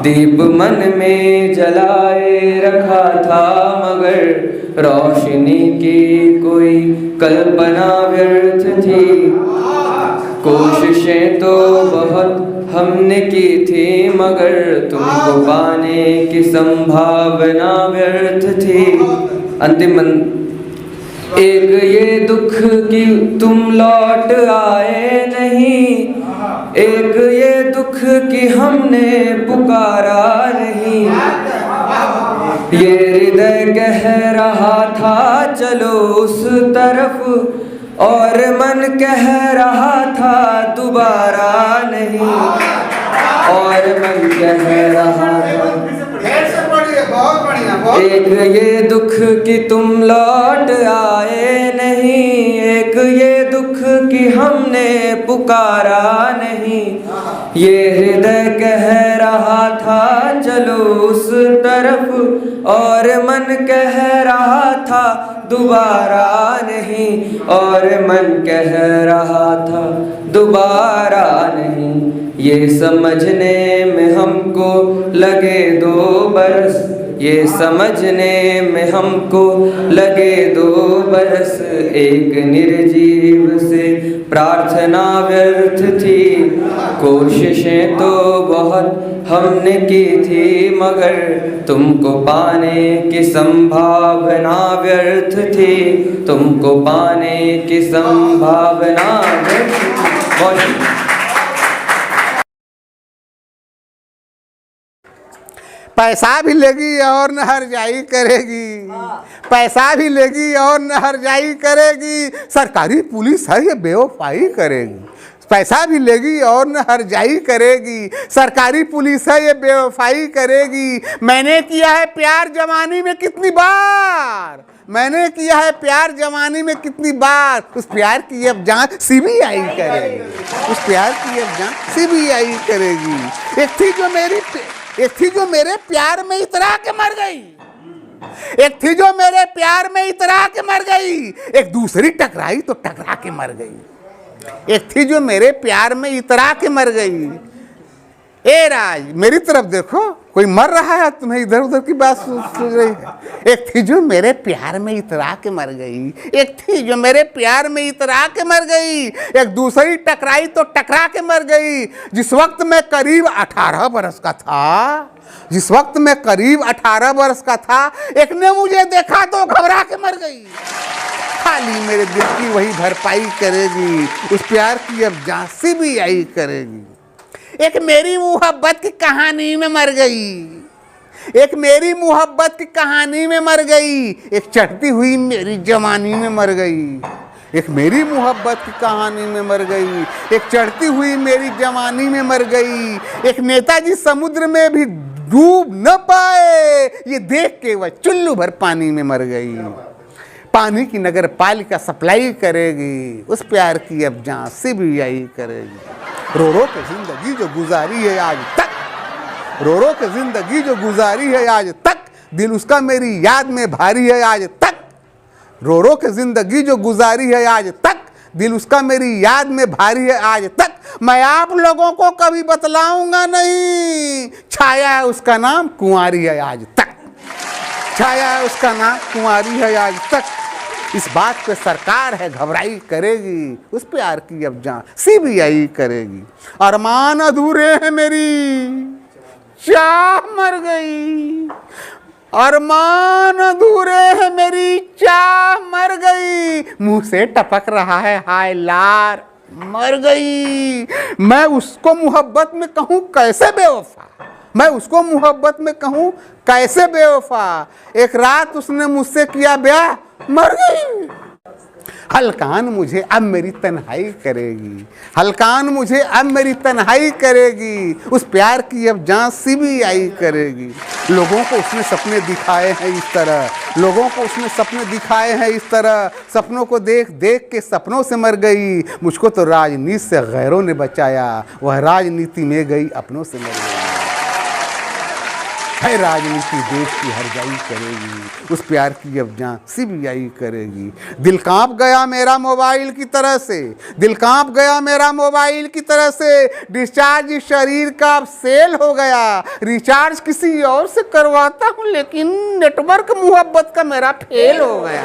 दीप मन में जलाए रखा था, मगर रोशनी की कोई कल्पना व्यर्थ थी। कोशिशें तो बहुत हमने की थी, मगर तुमको पाने की संभावना व्यर्थ थी। अंतिम एक ये दुख कि तुम लौट आए नहीं, एक ये दुख कि हमने पुकारा नहीं। ये हृदय कह रहा था चलो उस तरफ, और मन कह रहा था दोबारा नहीं। और मन कह रहा था एक ये दुख कि तुम लौट आए नहीं, एक ये दुख कि हमने पुकारा नहीं। ये हृदय कह रहा था चलो उस तरफ, और मन कह रहा था दोबारा नहीं। और मन कह रहा था दोबारा नहीं। ये समझने में हमको लगे 2 बरस, ये समझने में हमको लगे 2 बरस। एक निर्जीव से प्रार्थना व्यर्थ थी। कोशिशें तो बहुत हमने की थी, मगर तुमको पाने की संभावना व्यर्थ थी। तुमको पाने की संभावना व्यर्थ थी। पैसा भी लेगी और नहरजाई करेगी, पैसा भी लेगी और नहरजाई करेगी। सरकारी पुलिस है ये बेवफाई करेगी। पैसा भी लेगी और नहरजाई करेगी। सरकारी पुलिस है ये बेवफाई करेगी। मैंने किया है प्यार जवानी में कितनी बार, मैंने किया है प्यार जवानी में कितनी बार। उस प्यार की अब जांच सीबीआई करेगी। उस प्यार की अब जांच सीबीआई करेगी। एक थी जो मेरे प्यार में इतरा के मर गई। एक थी जो मेरे प्यार में इतरा के मर गई। एक दूसरी टकराई तो टकरा के मर गई। एक थी जो मेरे प्यार में इतरा के मर गई। ए राज, मेरी तरफ देखो, कोई मर रहा है, तुम्हें इधर उधर की बात सुन रही है। एक थी जो मेरे प्यार में इतरा के मर गई। एक थी जो मेरे प्यार में इतरा के मर गई। एक दूसरी टकराई तो टकरा के मर गई। जिस वक्त मैं करीब 18 बरस का था, जिस वक्त मैं करीब 18 बरस का था, एक ने मुझे देखा तो घबरा के मर गई। खाली मेरे दिल की वही भरपाई करेगी। उस प्यार की अब जांच सीबीआई करेगी। एक मेरी मोहब्बत की कहानी में मर गई। एक मेरी मोहब्बत की कहानी में मर गई। एक चढ़ती हुई मेरी जवानी में मर गई। एक मेरी मोहब्बत की कहानी में मर गई। एक चढ़ती हुई मेरी जवानी में मर गई। एक नेताजी समुद्र में भी डूब न पाए, ये देख के वह चुल्लू भर पानी में मर गई। पानी की नगर पालिका सप्लाई करेगी। उस प्यार की अब जांच सीबीआई करेगी। रो रो के जिंदगी जो गुजारी है आज तक, रो रो के जिंदगी जो गुजारी है आज तक, दिल उसका मेरी याद में भारी है आज तक। रो रो के जिंदगी जो गुजारी है आज तक, दिल उसका मेरी याद में भारी है आज तक। मैं आप लोगों को कभी बतलाऊंगा नहीं। छाया है उसका नाम, कुंवारी है आज तक। छाया है उसका नाम, कुंवारी है आज तक। इस बात पे सरकार है घबराई करेगी, उस प्यार की अब जांच सीबीआई करेगी। अरमान अधूरे हैं मेरी, चाह मर गई। अरमान अधूरे हैं मेरी, चाह मर गई। मुंह से टपक रहा है हाय लार, मर गई। मैं उसको मोहब्बत में कहूँ कैसे बेवफा, मैं उसको मोहब्बत में कहूँ कैसे बेवफा। एक रात उसने मुझसे किया ब्याह, मर गई। हलकान मुझे अब मेरी तन्हाई करेगी, हलकान मुझे अब मेरी तन्हाई करेगी। उस प्यार की अब जांच सीबीआई करेगी। लोगों को उसने सपने दिखाए हैं इस तरह, लोगों को उसने सपने दिखाए हैं इस तरह। सपनों को देख देख के सपनों से मर गई। मुझको तो राजनीति से गैरों ने बचाया, वह राजनीति में गई अपनों से मर गई। है राजनीति देश की हरजाई करेगी, उस प्यार की अब जांच सीबीआई करेगी। दिल कांप गया मेरा मोबाइल की तरह से, दिल कांप गया मेरा मोबाइल की तरह से। डिस्चार्ज शरीर का अब सेल हो गया। रिचार्ज किसी और से करवाता हूँ लेकिन नेटवर्क मोहब्बत का मेरा फेल हो गया।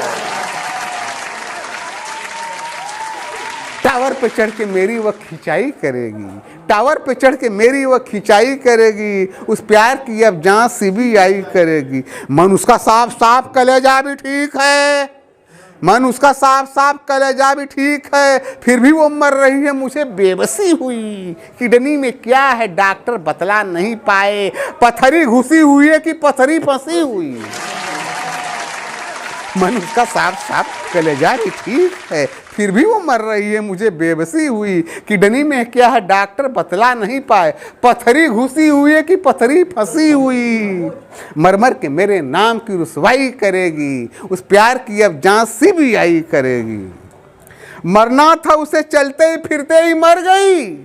टावर पे चढ़ के मेरी वह खिंचाई करेगी, टावर पे चढ़ के मेरी वह खिंचाई करेगी। उस प्यार की अब जांच सीबीआई करेगी। मन उसका साफ साफ कलेजा भी ठीक है, मन उसका साफ साफ कलेजा भी ठीक है, फिर भी वो मर रही है मुझे बेबसी हुई। किडनी में क्या है डॉक्टर बतला नहीं पाए, पथरी घुसी हुई है कि पथरी फंसी हुई। मन उसका साफ साफ कलेजा भी ठीक है, फिर भी वो मर रही है मुझे बेबसी हुई। किडनी में क्या है डॉक्टर बतला नहीं पाए, पथरी घुसी हुई है कि पथरी फंसी हुई। मर के मेरे नाम की रुसवाई करेगी, उस प्यार की अब जांच सीबीआई करेगी। मरना था उसे चलते ही फिरते ही मर गई,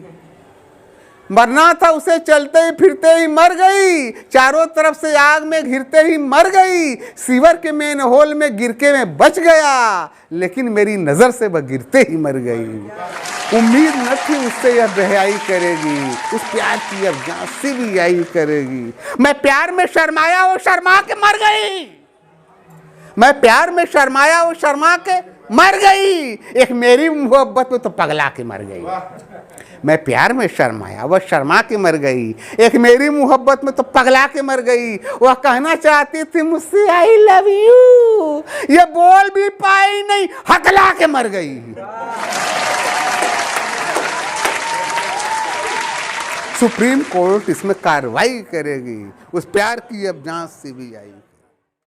मरना था उसे चलते ही फिरते ही मर गई। चारों तरफ से आग में घिरते ही मर गई। सीवर के मेन होल में गिर के मैं बच गया, लेकिन मेरी नजर से वह गिरते ही मर गई। उम्मीद न थी उससे यह बेहयाई करेगी, उस प्यार की अब जांच सीबीआई करेगी। मैं प्यार में शर्माया वो शर्मा के मर गई, मैं प्यार में शर्माया वो शर्मा के मर गई। एक मेरी मोहब्बत में तो पगला के मर गई। मैं प्यार में शर्माया वह शर्मा के मर गई, एक मेरी मोहब्बत में तो पगला के मर गई। वह कहना चाहती थी मुझसे आई लव यू, ये बोल भी पाई नहीं, हकला के मर गई। सुप्रीम कोर्ट इसमें कार्रवाई करेगी, उस प्यार की अब जांच सीबीआई